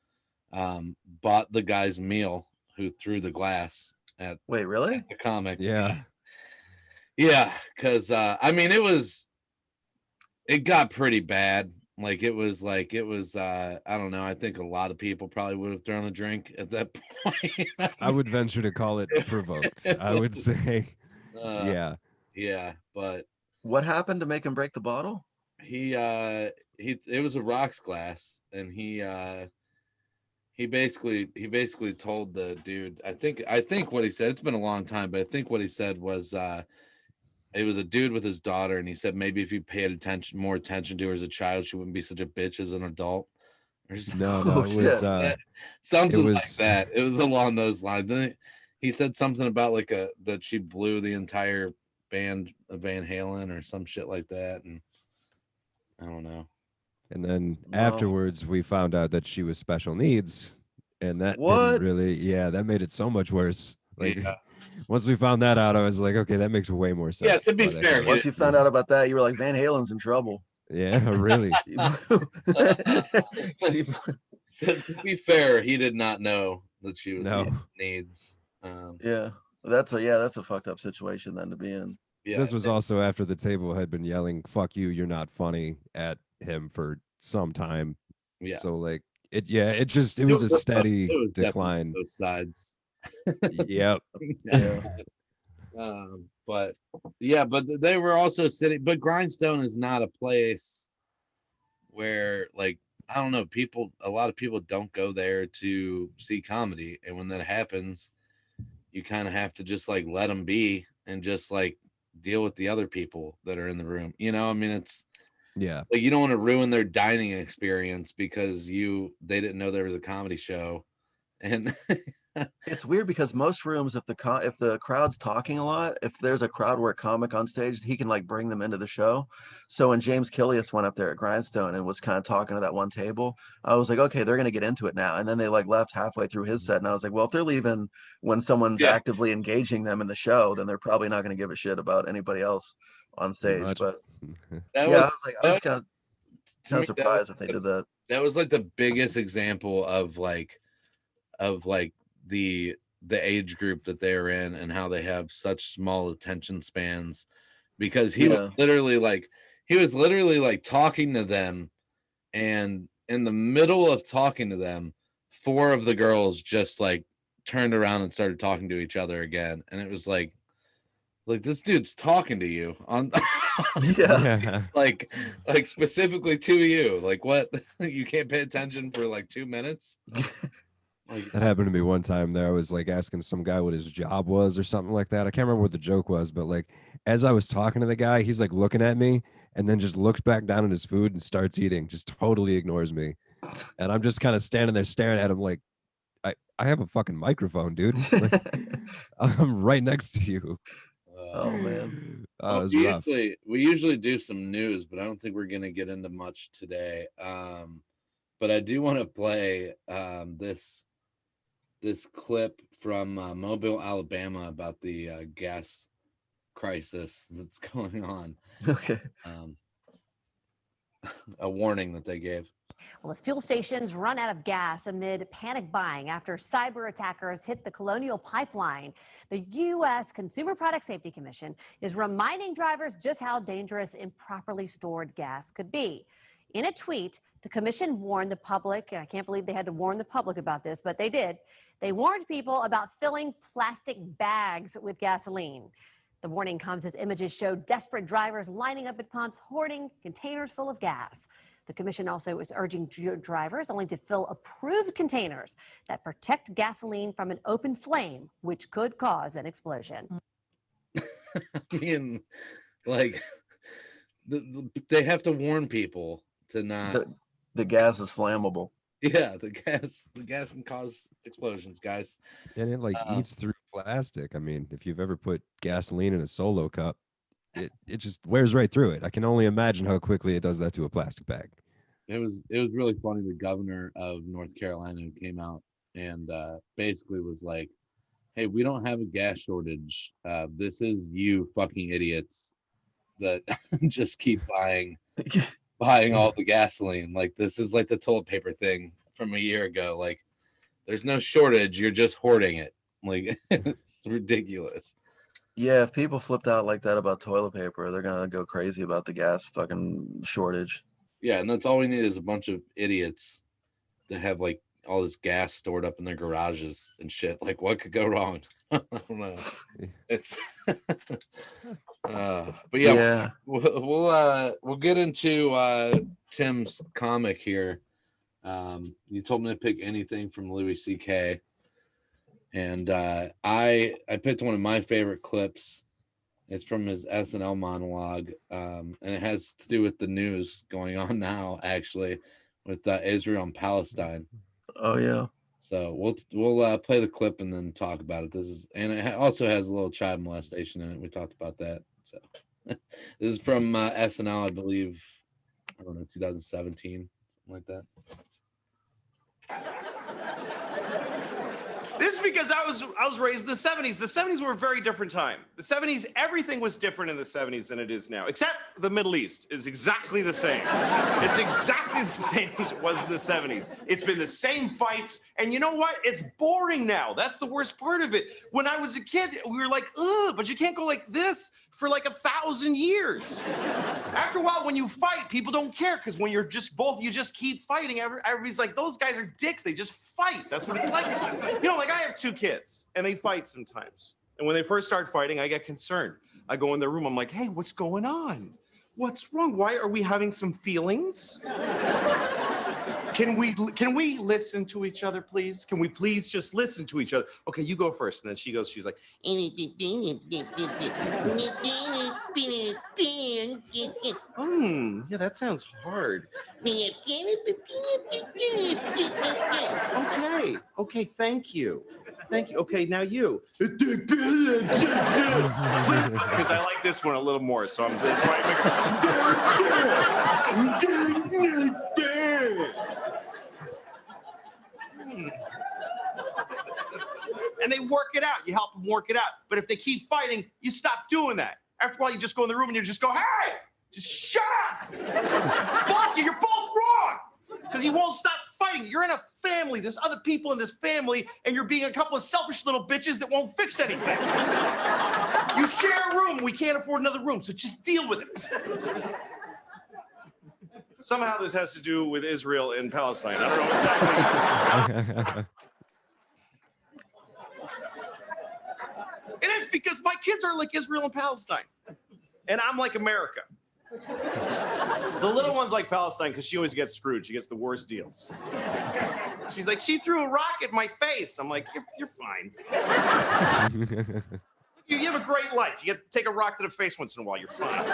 bought the guy's meal who threw the glass at. Wait, really? At the comic. Yeah. Yeah, because I mean it got pretty bad. Like it was I don't know. I think a lot of people probably would have thrown a drink at that point. I would venture to call it provoked. I would say, yeah. Yeah, but what happened to make him break the bottle? It was a rocks glass, and he basically told the dude, I think what he said, it's been a long time, but I think what he said was it was a dude with his daughter, and he said maybe if you paid more attention to her as a child, she wouldn't be such a bitch as an adult. No, it was something like that. It was along those lines. And he said something about like that she blew the entire band of Van Halen or some shit like that, and I don't know. And then afterwards, we found out that she was special needs, and that didn't really, that made it so much worse. Like once we found that out, I was like, okay, that makes way more sense. Yeah, to be fair, once you found out about that, you were like, Van Halen's in trouble. Yeah, really. To be fair, he did not know that she was needs. Yeah, that's a fucked up situation then to be in. Yeah, this was also after the table had been yelling "fuck you, you're not funny" at him for some time. Yeah. So like it was a steady decline. Both sides. Yep. Yeah. But they were also sitting. But Grindstone is not a place where, like, I don't know, a lot of people don't go there to see comedy, and when that happens, you kind of have to just like let them be and just like deal with the other people that are in the room. You know, I mean, it's like you don't want to ruin their dining experience because they didn't know there was a comedy show, and it's weird because most rooms, if the crowd's talking a lot, if there's a crowd work comic on stage, he can like bring them into the show. So when James Killius went up there at Grindstone and was kind of talking to that one table, I was like, okay, they're gonna get into it now. And then they like left halfway through his set, and I was like, well, if they're leaving when someone's actively engaging them in the show, then they're probably not gonna give a shit about anybody else on stage. But I was kind of surprised that they did that. That was like the biggest example of the age group that they're in and how they have such small attention spans, because he was literally like talking to them, and in the middle of talking to them, 4 of the girls just like turned around and started talking to each other again, and it was like this dude's talking to you on like specifically to you, like what? You can't pay attention for like 2 minutes. That happened to me one time there. I was like asking some guy what his job was or something like that. I can't remember what the joke was, but like as I was talking to the guy, he's like looking at me and then just looks back down at his food and starts eating, just totally ignores me. And I'm just kind of standing there staring at him like, I have a fucking microphone, dude. Like, I'm right next to you. Oh man. It Well, was rough. we usually do some news, but I don't think we're gonna get into much today. But I do want to play this clip from Mobile, Alabama, about the gas crisis that's going on. Okay. A warning that they gave. Well, as fuel stations run out of gas amid panic buying after cyber attackers hit the Colonial Pipeline, the U.S. Consumer Product Safety Commission is reminding drivers just how dangerous improperly stored gas could be. In a tweet, the commission warned the public, and I can't believe they had to warn the public about this, but they did. They warned people about filling plastic bags with gasoline. The warning comes as images show desperate drivers lining up at pumps, hoarding containers full of gas. The commission also is urging drivers only to fill approved containers that protect gasoline from an open flame, which could cause an explosion. I mean, like, they have to warn people to not. The gas is flammable. Yeah, the gas can cause explosions, guys. And it like eats through plastic. I mean, if you've ever put gasoline in a Solo cup, it just wears right through it. I can only imagine how quickly it does that to a plastic bag. It was really funny. The governor of North Carolina came out and basically was like, "Hey, we don't have a gas shortage. This is you fucking idiots that just keep buying all the gasoline. Like, this is like the toilet paper thing from a year ago. Like, there's no shortage. You're just hoarding it. Like, it's ridiculous." Yeah, if people flipped out like that about toilet paper, they're gonna go crazy about the gas fucking shortage. Yeah, and that's all we need is a bunch of idiots to have like all this gas stored up in their garages and shit. Like, what could go wrong? I don't know. It's but yeah, we'll get into Tim's comic here. You told me to pick anything from Louis C.K. and I picked one of my favorite clips. It's from his SNL monologue, and it has to do with the news going on now, actually, with Israel and Palestine. Oh yeah. So we'll play the clip and then talk about it. And it also has a little child molestation in it. We talked about that. So this is from SNL, I believe. I don't know, 2017, something like that. This is because I was raised in the 70s. The 70s were a very different time. The 70s, everything was different in the 70s than it is now, except the Middle East is exactly the same. It's exactly the same as it was in the 70s. It's been the same fights, and you know what? It's boring now. That's the worst part of it. When I was a kid, we were like, ugh, but you can't go like this for like 1,000 years. After a while, when you fight, people don't care, because when you're just both, you just keep fighting. Everybody's like, those guys are dicks. They just fight. That's what it's like. You know, like I have 2 kids, and they fight sometimes. And when they first start fighting, I get concerned. I go in their room. I'm like, hey, what's going on? What's wrong? Why are we having some feelings? Can we listen to each other, please? Can we please just listen to each other? Okay, you go first. And then she goes, she's like, yeah, that sounds hard. Okay, thank you. Okay, now you. Because I like this one a little more, so that's why I and they work it out. You help them work it out. But if they keep fighting, you stop doing that. After a while, you just go in the room and you just go, hey, just shut up. Fuck you, you're both wrong. Because you won't stop fighting. You're in a family. There's other people in this family, and you're being a couple of selfish little bitches that won't fix anything. You share a room. We can't afford another room, so just deal with it. Somehow this has to do with Israel and Palestine. I don't know exactly. It is because my kids are like Israel and Palestine, and I'm like America. The little one's like Palestine because she always gets screwed. She gets the worst deals. She's like, she threw a rock at my face. I'm like, you're fine. Look You have a great life. You get to take a rock to the face once in a while. You're fine.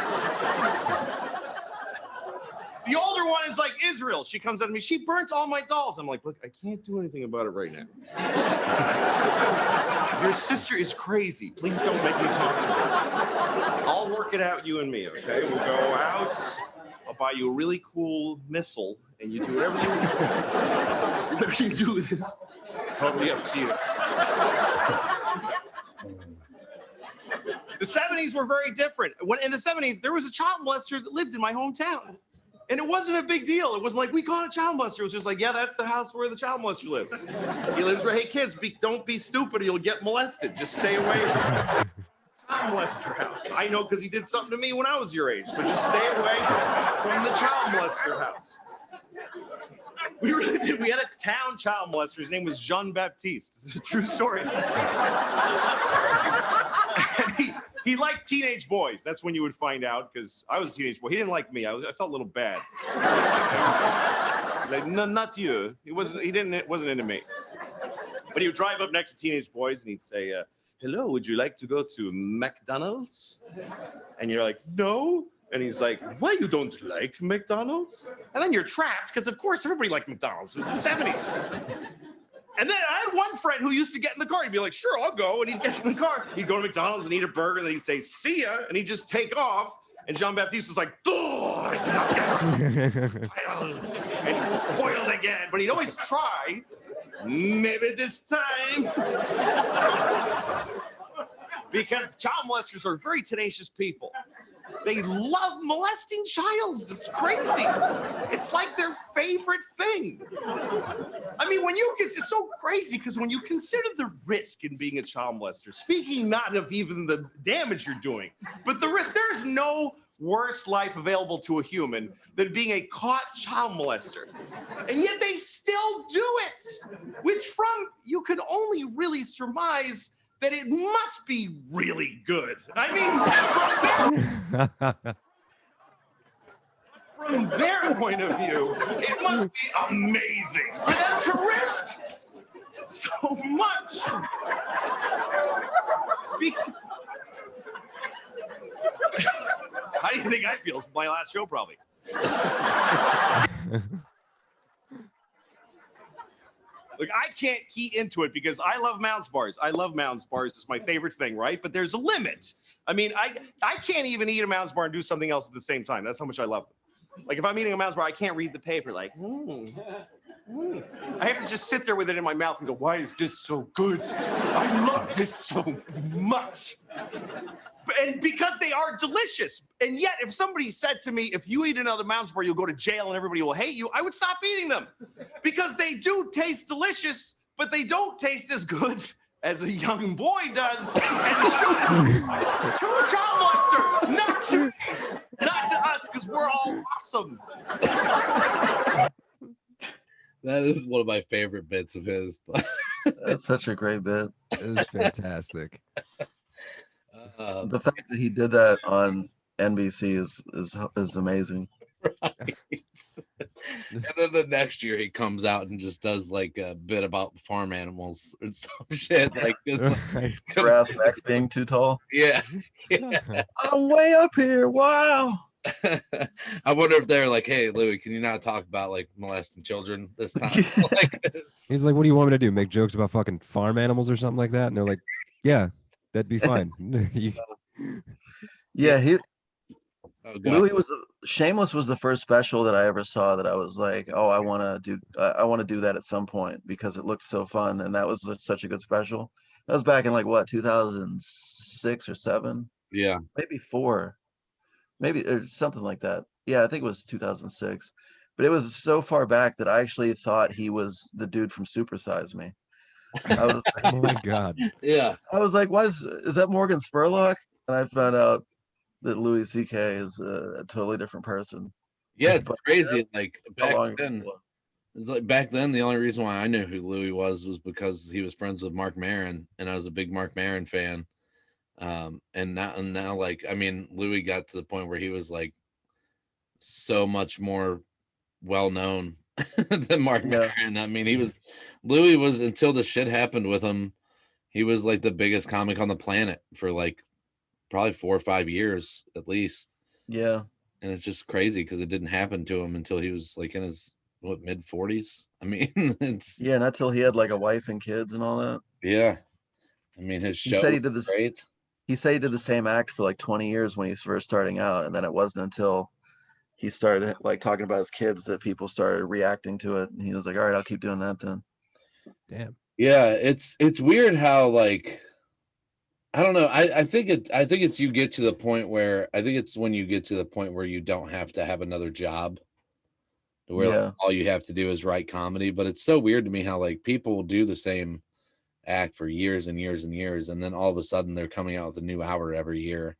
The older one is like Israel. She comes up to me. She burnt all my dolls. I'm like, look, I can't do anything about it right now. Your sister is crazy. Please don't make me talk to her. I'll work it out, you and me, okay? We'll go out. I'll buy you a really cool missile, and you do whatever you do with it. It's totally up to you. The 70s were very different. In the 70s, there was a child molester that lived in my hometown. And it wasn't a big deal. It wasn't like, we caught a child molester. It was just like, yeah, that's the house where the child molester lives. He lives where, hey, kids, don't be stupid or you'll get molested. Just stay away from the child molester house. I know because he did something to me when I was your age. So just stay away from the child molester house. We really did. We had a town child molester. His name was Jean Baptiste. It's a true story. He liked teenage boys. That's when you would find out, because I was a teenage boy. He didn't like me. I felt a little bad. Like, no, not you. It wasn't into me. But he would drive up next to teenage boys and he'd say, hello, would you like to go to McDonald's? And you're like, no. And he's like, why you don't like McDonald's? And then you're trapped, because of course everybody liked McDonald's. It was the 70s. And then I had one friend who used to get in the car. He'd be like, sure, I'll go. And he'd get in the car. He'd go to McDonald's and eat a burger. And then he'd say, see ya. And he'd just take off. And Jean-Baptiste was like, oh, I cannot get it. And he spoiled again. But he'd always try. Maybe this time. Because child molesters are very tenacious people. They love molesting childs. It's crazy. It's like their favorite thing. I mean, it's so crazy because when you consider the risk in being a child molester, speaking not of even the damage you're doing, but the risk, there's no worse life available to a human than being a caught child molester. And yet they still do it, which you can only really surmise that it must be really good. I mean, from their point of view, it must be amazing for them to risk so much. How do you think I feel? It's my last show, probably. Look, I can't key into it because I love Mounds bars. I love Mounds bars. It's my favorite thing, right? But there's a limit. I mean, I can't even eat a Mounds bar and do something else at the same time. That's how much I love them. Like, if I'm eating a Mounds bar, I can't read the paper. Like, I have to just sit there with it in my mouth and go, why is this so good? I love this so much. And because they are delicious. And yet, if somebody said to me, if you eat another Mounds bar, you'll go to jail and everybody will hate you, I would stop eating them. Because they do taste delicious, but they don't taste as good as a young boy does. And should to a child molester, not to me, not to us, because we're all awesome. That is one of my favorite bits of his. That's such a great bit. It is fantastic. The fact that he did that on NBC is amazing. Right. And then the next year he comes out and just does like a bit about farm animals or some shit like this. Grass necks being too tall. Yeah. I'm way up here. Wow. I wonder if they're like, hey, Louis, can you not talk about like molesting children this time? He's like, what do you want me to do? Make jokes about fucking farm animals or something like that? And they're like, yeah, that'd be fine. Yeah, Louis was Shameless was the first special that I ever saw that I was like, oh, I want to do that at some point because it looked so fun, and that was such a good special. That was back in like what, 2006 or 7? Yeah, maybe 4, maybe or something like that. Yeah, I think it was 2006. But it was so far back that I actually thought he was the dude from Super Size Me. I was like, Oh my god. yeah. I was like, is that Morgan Spurlock? And I found out that Louis C.K. is a totally different person. Yeah, it's But crazy. Like how back long ago then, it was. it's like back then the only reason why I knew who Louis was because he was friends with Mark Maron, and I was a big Mark Maron fan. And now, like, I mean, Louis got to the point where he was like so much more well known than Mark Yeah. Maron. I mean, Louis was until the shit happened with him. he was like the biggest comic on the planet for like probably 4 or 5 years at least. Yeah. And it's just crazy because it didn't happen to him until he was like in his mid 40s. I mean, it's Yeah, not till he had like a wife and kids and all that. yeah. I mean, his He show said he was did this. great. He said he did the same act for like 20 years when he was first starting out, and then it wasn't until he started like talking about his kids that people started reacting to it. And he was like, "All right, I'll keep doing that then." Damn. Yeah, it's weird how like I don't know. I think it's you get to the point where I think it's when you get to the point where you don't have to have another job, where like Yeah, all you have to do is write comedy. But it's so weird to me how like people will do the same act for years and years and years, and then all of a sudden they're coming out with a new hour every year.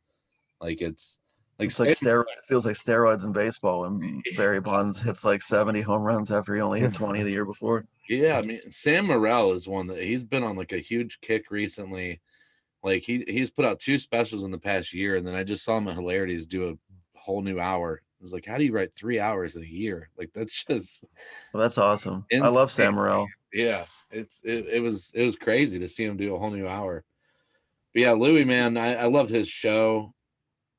Like it's like it's like stand- steroid. It feels like steroids in baseball. And Barry Bonds hits like 70 home runs after he only hit 20 the year before. yeah, I mean Sam Morril is one that he's been on like a huge kick recently. Like he's put out 2 specials in the past year, and then I just saw him at Hilarities do a whole new hour. I was like, how do you write 3 hours in a year? Like that's just Well, that's awesome. I insane. love Sam Morril. Yeah, it was crazy to see him do a whole new hour. But yeah, Louis, man, I love his show.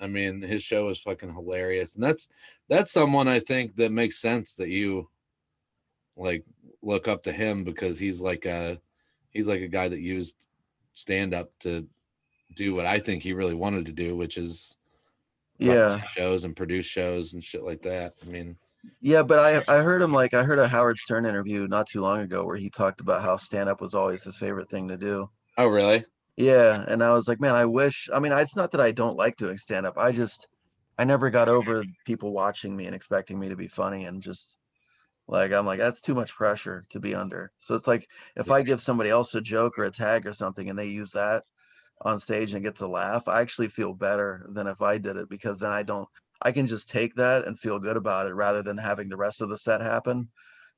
I mean, his show is fucking hilarious, and that's someone I think that makes sense that you like look up to him because he's like a guy that used stand up to do what I think he really wanted to do, which is write Yeah, shows and produce shows and shit like that. I mean, yeah, but I heard him like I heard a Howard Stern interview not too long ago where he talked about how stand up was always his favorite thing to do. oh really? Yeah, and I was like, man, I wish. I mean, it's not that I don't like doing stand up. I never got over people watching me and expecting me to be funny and just like I'm like that's too much pressure to be under. So it's like if I give somebody else a joke or a tag or something and they use that on stage and get to laugh, I actually feel better than if I did it because then I can just take that and feel good about it rather than having the rest of the set happen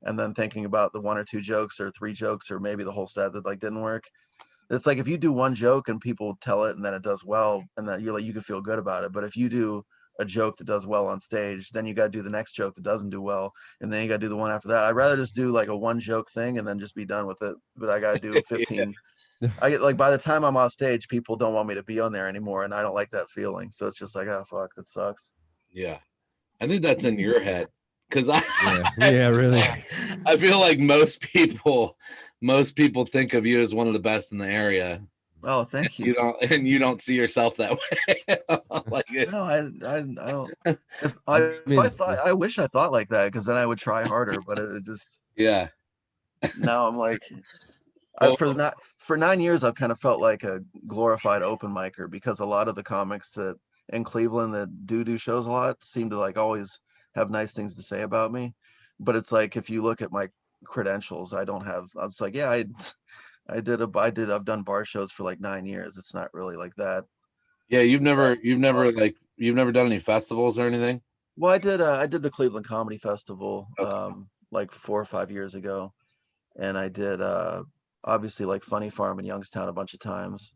and then thinking about the 1 or 2 jokes or 3 jokes or maybe the whole set that like didn't work. It's like if you do one joke and people tell it and then it does well and then you're like you can feel good about it. But if you do a joke that does well on stage, then you got to do the next joke that doesn't do well, and then you got to do the one after that. I'd rather just do like a one joke thing and then just be done with it. But I got to do 15. I get like by the time I'm off stage, people don't want me to be on there anymore, and I don't like that feeling. So it's just like, oh fuck, that sucks. Yeah, I think that's in your head because Yeah, really. I feel like most people think of you as one of the best in the area. Oh, thank You you. you don't see yourself that way. Like No, I don't. If I I mean, thought, I wish I thought like that because then I would try harder. But it just yeah. now I'm like, Well, for 9 years I've kind of felt like a glorified open micer because a lot of the comics that in Cleveland that do shows a lot seem to like always have nice things to say about me. But it's like if you look at my credentials, I don't have. I was like, yeah, I've done bar shows for like 9 years. It's not really like that. yeah, that you've never awesome. you've never done any festivals or anything? Well, I did the Cleveland Comedy Festival Okay. like 4 or 5 years ago, and I did obviously like Funny Farm in Youngstown a bunch of times.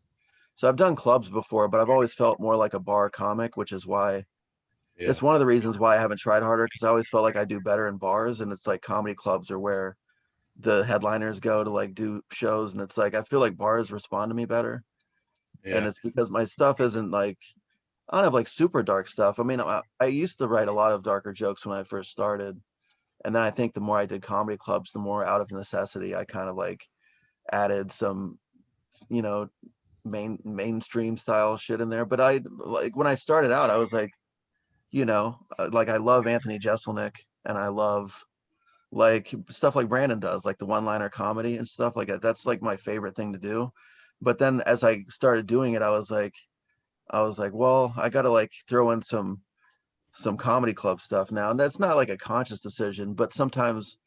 So I've done clubs before, but I've always felt more like a bar comic, which is why Yeah. it's one of the reasons why I haven't tried harder because I always felt like I do better in bars, and it's like comedy clubs are where the headliners go to like do shows, and it's like I feel like bars respond to me better, and Yeah. it's because my stuff isn't like I don't have like super dark stuff. I mean, I used to write a lot of darker jokes when I first started, and then I think the more I did comedy clubs, the more out of necessity I kind of like added some, you know, mainstream style shit in there. But I like when I started out, I was like, like I love Anthony Jeselnik and I love like stuff like Brandon does, like the one-liner comedy and stuff like that. That's like my favorite thing to do. But then as I started doing it, I was like, well, I got to like throw in some comedy club stuff now. And that's not like a conscious decision, but sometimes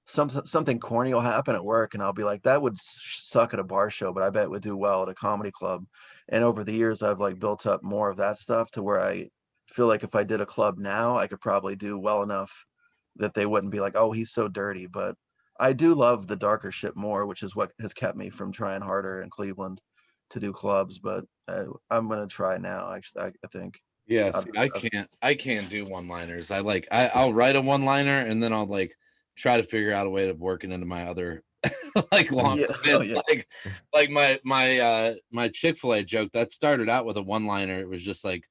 something corny will happen at work and I'll be like, that would suck at a bar show, but I bet it would do well at a comedy club. And over the years, I've like built up more of that stuff to where I feel like if I did a club now, I could probably do well enough that they wouldn't be like, oh, he's so dirty. But I do love the darker shit more, which is what has kept me from trying harder in Cleveland to do clubs. But I'm going to try now. Actually, I think. Yeah, I'll see, do the best. I can't do one-liners. I'll write a one-liner and then I'll like try to figure out a way of working into my other like longer Oh, bits. yeah. Like my Chick-fil-A joke that started out with a one-liner. It was just like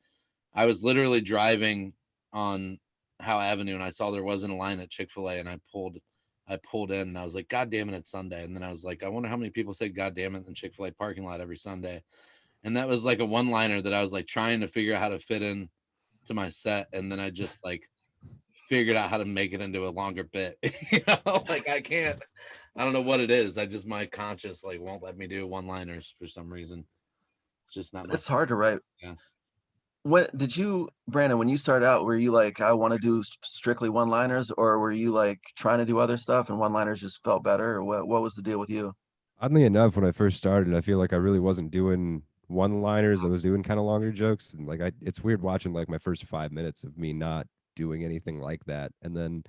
I was literally driving on Howe Avenue and I saw there wasn't a line at Chick-fil-A and I pulled in and I was like, God damn it, it's Sunday. And then I was like, I wonder how many people say God damn it in Chick-fil-A parking lot every Sunday. And that was like a one-liner that I was like trying to figure out how to fit in to my set. And then I just like figured out how to make it into a longer bit. Like I don't know what it is. My conscience like won't let me do one-liners for some reason. It's just not my It's hard to write. yes. Brandon, when you started out, were you like, I want to do strictly one-liners, or were you like trying to do other stuff and one-liners just felt better? Or what was the deal with you? Oddly enough, when I first started, I feel like I really wasn't doing one-liners. I was doing kind of longer jokes, and like it's weird watching like my first 5 minutes of me not doing anything like that, and then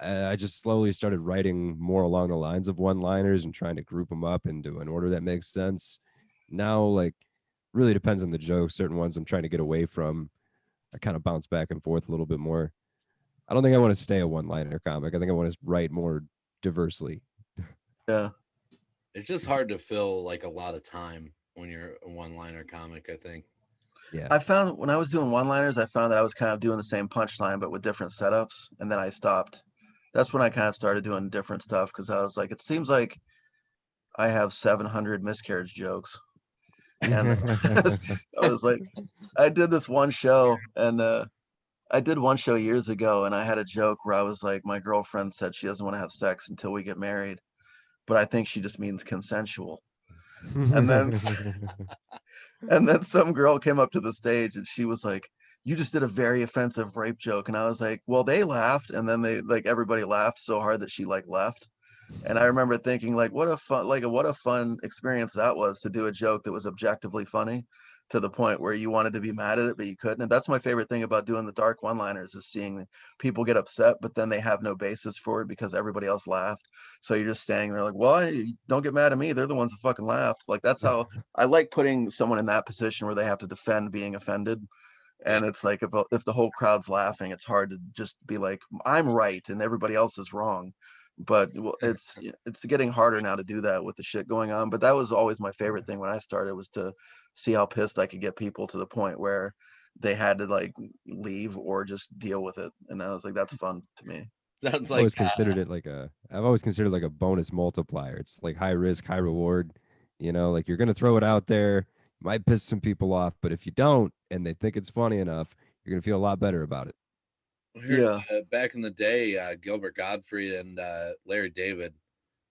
I just slowly started writing more along the lines of one-liners and trying to group them up into an order that makes sense. Now, like, really depends on the joke. Certain ones I'm trying to get away from. I kind of bounce back and forth a little bit more. I don't think I want to stay a one-liner comic. I think I want to write more diversely. Yeah. It's just hard to fill like a lot of time when you're a one-liner comic, I think. Yeah. I found when I was doing one-liners, I found that I was kind of doing the same punchline, but with different setups. And then I stopped. That's when I kind of started doing different stuff because I was like, it seems like I have 700 miscarriage jokes. And I was like, I did this one show and I did one show years ago and I had a joke where I was like, my girlfriend said she doesn't want to have sex until we get married, but I think she just means consensual. And then and then some girl came up to the stage and she was like, you just did a very offensive rape joke. And I was like, well, they laughed. And then they like everybody laughed so hard that she like left. And I remember thinking like what a fun experience that was to do a joke that was objectively funny to the point where you wanted to be mad at it, but you couldn't. And that's my favorite thing about doing the dark one-liners is seeing people get upset, but then they have no basis for it because everybody else laughed. So you're just standing there like, well, don't get mad at me. They're the ones that fucking laughed. Like that's how I like putting someone in that position where they have to defend being offended. Yeah. And it's like if the whole crowd's laughing, it's hard to just be like, I'm right and everybody else is wrong. But it's getting harder now to do that with the shit going on. But that was always my favorite thing when I started was to see how pissed I could get people to the point where they had to like leave or just deal with it. And I was like, that's fun to me. Sounds I've like always considered it like I've always considered like a bonus multiplier. It's like high risk, high reward. Like you're gonna throw it out there, might piss some people off, but if you don't and they think it's funny enough, you're gonna feel a lot better about it. I heard Yeah. back in the day, Gilbert Gottfried and Larry David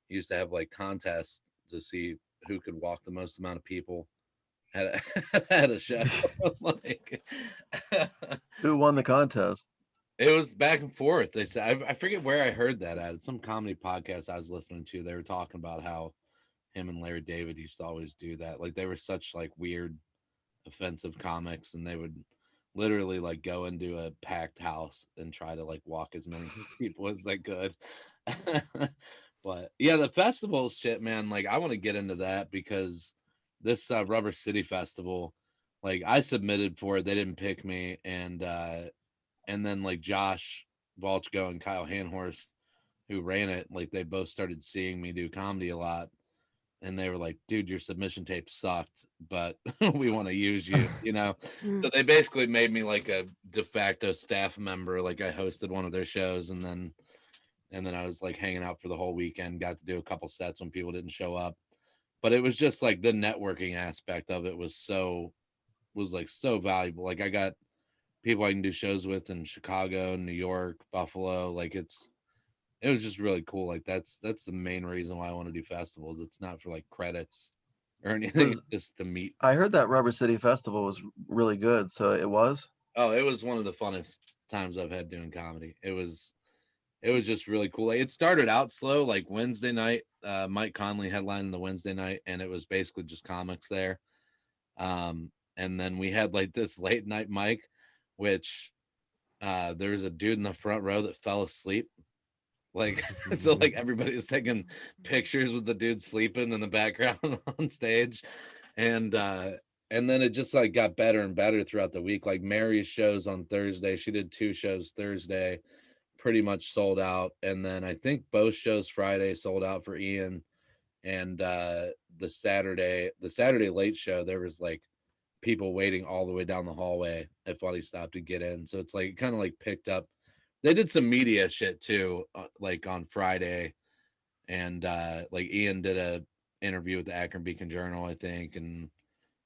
used to have like contests to see who could walk the most amount of people had had a show. Like Who won the contest? it was back and forth. They said I forget where I heard that at some comedy podcast I was listening to. They were talking about how him and Larry David used to always do that. Like they were such like weird, offensive comics, and they would literally like go into a packed house and try to like walk as many people as they could. But yeah, the festival shit, man. Like I want to get into that because this Rubber City Festival, like I submitted for it, they didn't pick me, and then like Josh Balchko and Kyle Hanhorst, who ran it, like they both started seeing me do comedy a lot. And they were like, dude, your submission tape sucked, but we want to use you, So they basically made me like a de facto staff member. Like I hosted one of their shows and then I was like hanging out for the whole weekend, got to do a couple sets when people didn't show up. But it was just like the networking aspect of it was like so valuable. Like I got people I can do shows with in Chicago, New York, Buffalo. Like it was just really cool. Like that's the main reason why I want to do festivals. It's not for like credits or anything, Was it's just to meet. I heard that Rubber City Festival was really good. So it was. Oh, it was one of the funnest times I've had doing comedy. It was just really cool. Like, it started out slow, like Wednesday night. Mike Conley headlined the Wednesday night, and it was basically just comics there. And then we had like this late night mic, which there was a dude in the front row that fell asleep. Like so like everybody's taking pictures with the dude sleeping in the background on stage. And then it just like got better and better throughout the week. Like Mary's shows on Thursday. She did 2 shows Thursday. pretty much sold out. And then I think both shows Friday sold out for Ian, and the Saturday late show, there was like people waiting all the way down the hallway at Funny Stop to get in. So it's like it kind of like picked up. They did some media shit too, like on Friday, and like Ian did a interview with the Akron Beacon Journal, I think, and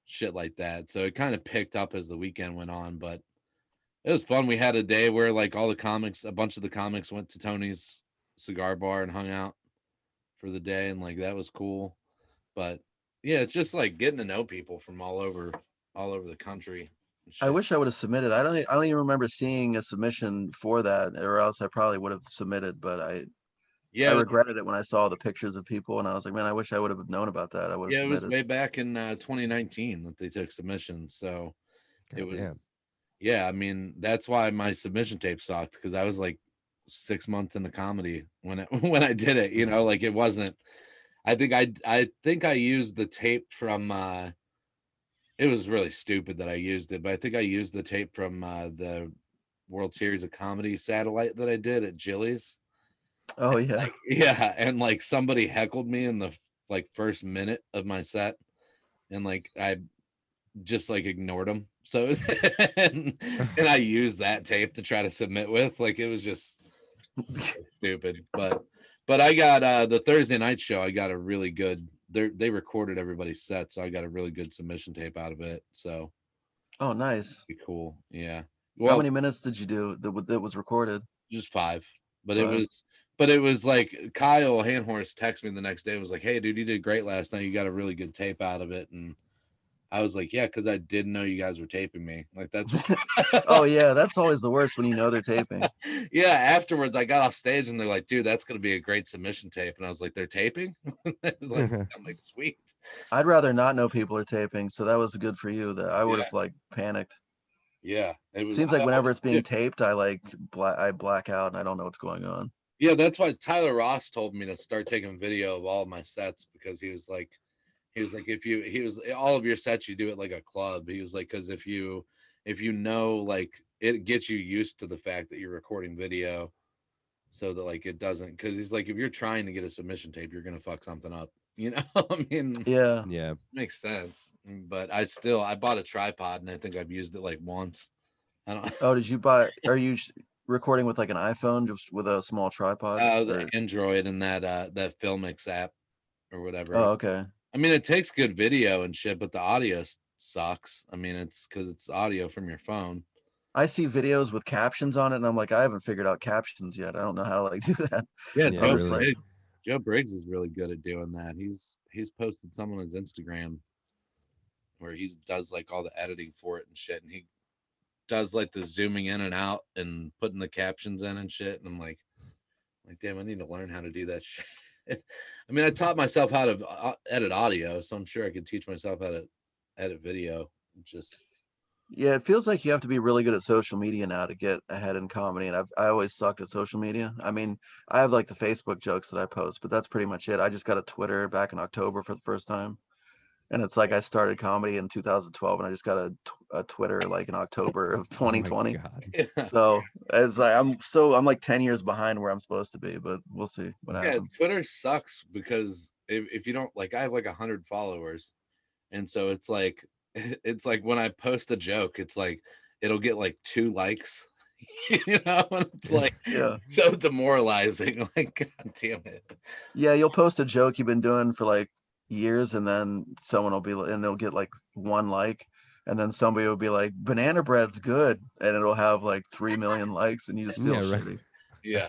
shit like that. So it kind of picked up as the weekend went on, but it was fun. We had a day where like all the comics, a bunch of the comics went to Tony's cigar bar and hung out for the day, and like that was cool. But yeah, it's just like getting to know people from all over the country and I shit. wish I would have submitted. I don't even remember seeing a submission for that, or else I probably would have submitted. But I Yeah, regretted it when I saw the pictures of people, and I was like, man, I wish I would have known about that. I would have yeah, it was submitted. way back in 2019 that they took submissions. So it God was, damn. yeah, I mean, that's why my submission tape sucked, because I was like 6 months into comedy when it when I did it, you know, like it wasn't. I think I used the tape from it was really stupid that I used it, but I think I used the tape from the World Series of Comedy satellite that I did at Jilly's. Oh yeah, Like, yeah, and like somebody heckled me in the like first minute of my set, and like I just like ignored them. So it was, and I used that tape to try to submit with. Like it was just stupid. But I got the Thursday night show. I got a really good. They recorded everybody's set, so I got a really good submission tape out of it. So oh nice. be cool. Yeah. How Well, many minutes did you do that was recorded? just 5, but 5? it was like Kyle Handhorse texted me the next day and was like, "Hey, dude, you did great last night. You got a really good tape out of it." And I was like, "Yeah, because I didn't know you guys were taping me. Like that's Oh yeah, that's always the worst when you know they're taping. yeah." Afterwards, I got off stage and they're like, "Dude, that's gonna be a great submission tape." And I was like, "They're taping?" Like, I'm like, "Sweet." I'd rather not know people are taping, so that was good for you. That I would Yeah, have like panicked. yeah. It was. Seems like whenever it's Yeah, being taped, I like I black out and I don't know what's going on. yeah, that's why Tyler Ross told me to start taking video of all of my sets, because he was like, if you, he was all of your sets, you do it like a club. He was like, because if you know, like it gets you used to the fact that you're recording video, so that like it doesn't, because he's like, if you're trying to get a submission tape, you're gonna fuck something up. You know, I mean, Yeah. Yeah. makes sense. But I bought a tripod and I think I've used it like once. I don't. Oh, did you buy? Are you recording with like an iPhone, just with a small tripod? The Or Android and that Filmix app or oh, whatever. okay. I mean, it takes good video and shit, but the audio sucks. I mean, it's because it's audio from your phone. I see videos with captions on it, and I'm like, I haven't figured out captions yet. I don't know how to like do that. Yeah, Yeah, I'm Joe just like, really. Briggs. Joe Briggs is really good at doing that. He's posted some on his Instagram where he does like all the editing for it and shit, and he does like the zooming in and out and putting the captions in and shit. And I'm like, damn, I need to learn how to do that shit. I mean, I taught myself how to edit audio, so I'm sure I could teach myself how to edit video. Just yeah, it feels like you have to be really good at social media now to get ahead in comedy, and I always sucked at social media. I mean, I have like the Facebook jokes that I post, but that's pretty much it. I just got a Twitter back in October for the first time. And it's like I started comedy in 2012, and I just got a Twitter like in October of Oh my 2020. God. So it's like I'm like 10 years behind where I'm supposed to be, but we'll see what yeah, happens. Twitter sucks because if you don't, like, I have like 100 followers, and so it's like it's like when I post a joke, it's like it'll get like 2 likes, you know, and it's like Yeah. so demoralizing. Like, God damn it. Yeah, you'll post a joke you've been doing for like years, and then someone will be and it'll get like 1 like, and then somebody will be like, banana bread's good, and it'll have like 3 million likes, and you just feel Yeah, right. shitty. Yeah,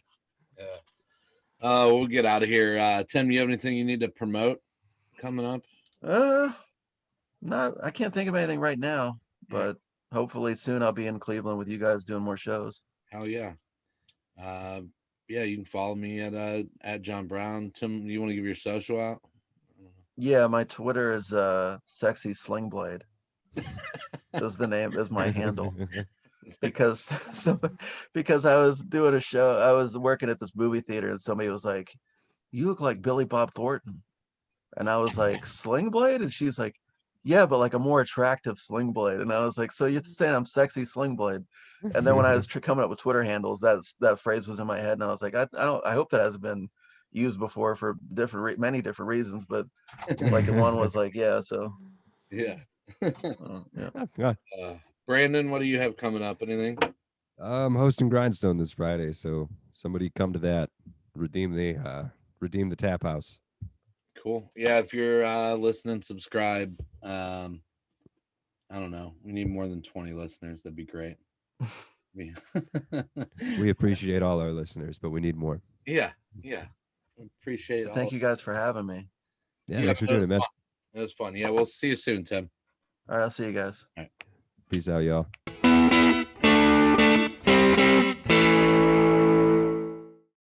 yeah. We'll get out of here. Tim, you have anything you need to promote coming up? Not I can't think of anything right now, All right. but hopefully soon I'll be in Cleveland with you guys doing more shows. Hell yeah. Uh, yeah, you can follow me at John Brown. Tim, you want to give your social out? Yeah, my Twitter is sexy sling blade. Is my handle. Because because I was doing a show, I was working at this movie theater, and somebody was like, "You look like Billy Bob Thornton," and I was like, "Sling blade?" And she's like, "Yeah, but like a more attractive sling blade." And I was like, "So you're saying I'm sexy sling blade?" And then when I was coming up with Twitter handles, that phrase was in my head, and I was like, I hope that hasn't been used before for many different reasons, but like one was like, yeah, so Yeah. yeah. Yeah. Brandon, what do you have coming up? Anything? I'm hosting Grindstone this Friday, so somebody come to that. Redeem the tap house. Cool. Yeah, if you're listening, subscribe. I don't know. We need more than 20 listeners. That'd be great. We appreciate all our listeners, but we need more. Yeah. Appreciate Thank all. you guys for having me. Yeah, thanks for doing it, man. It was fun. Yeah, we'll see you soon, Tim. All right, I'll see you guys. Peace out, y'all.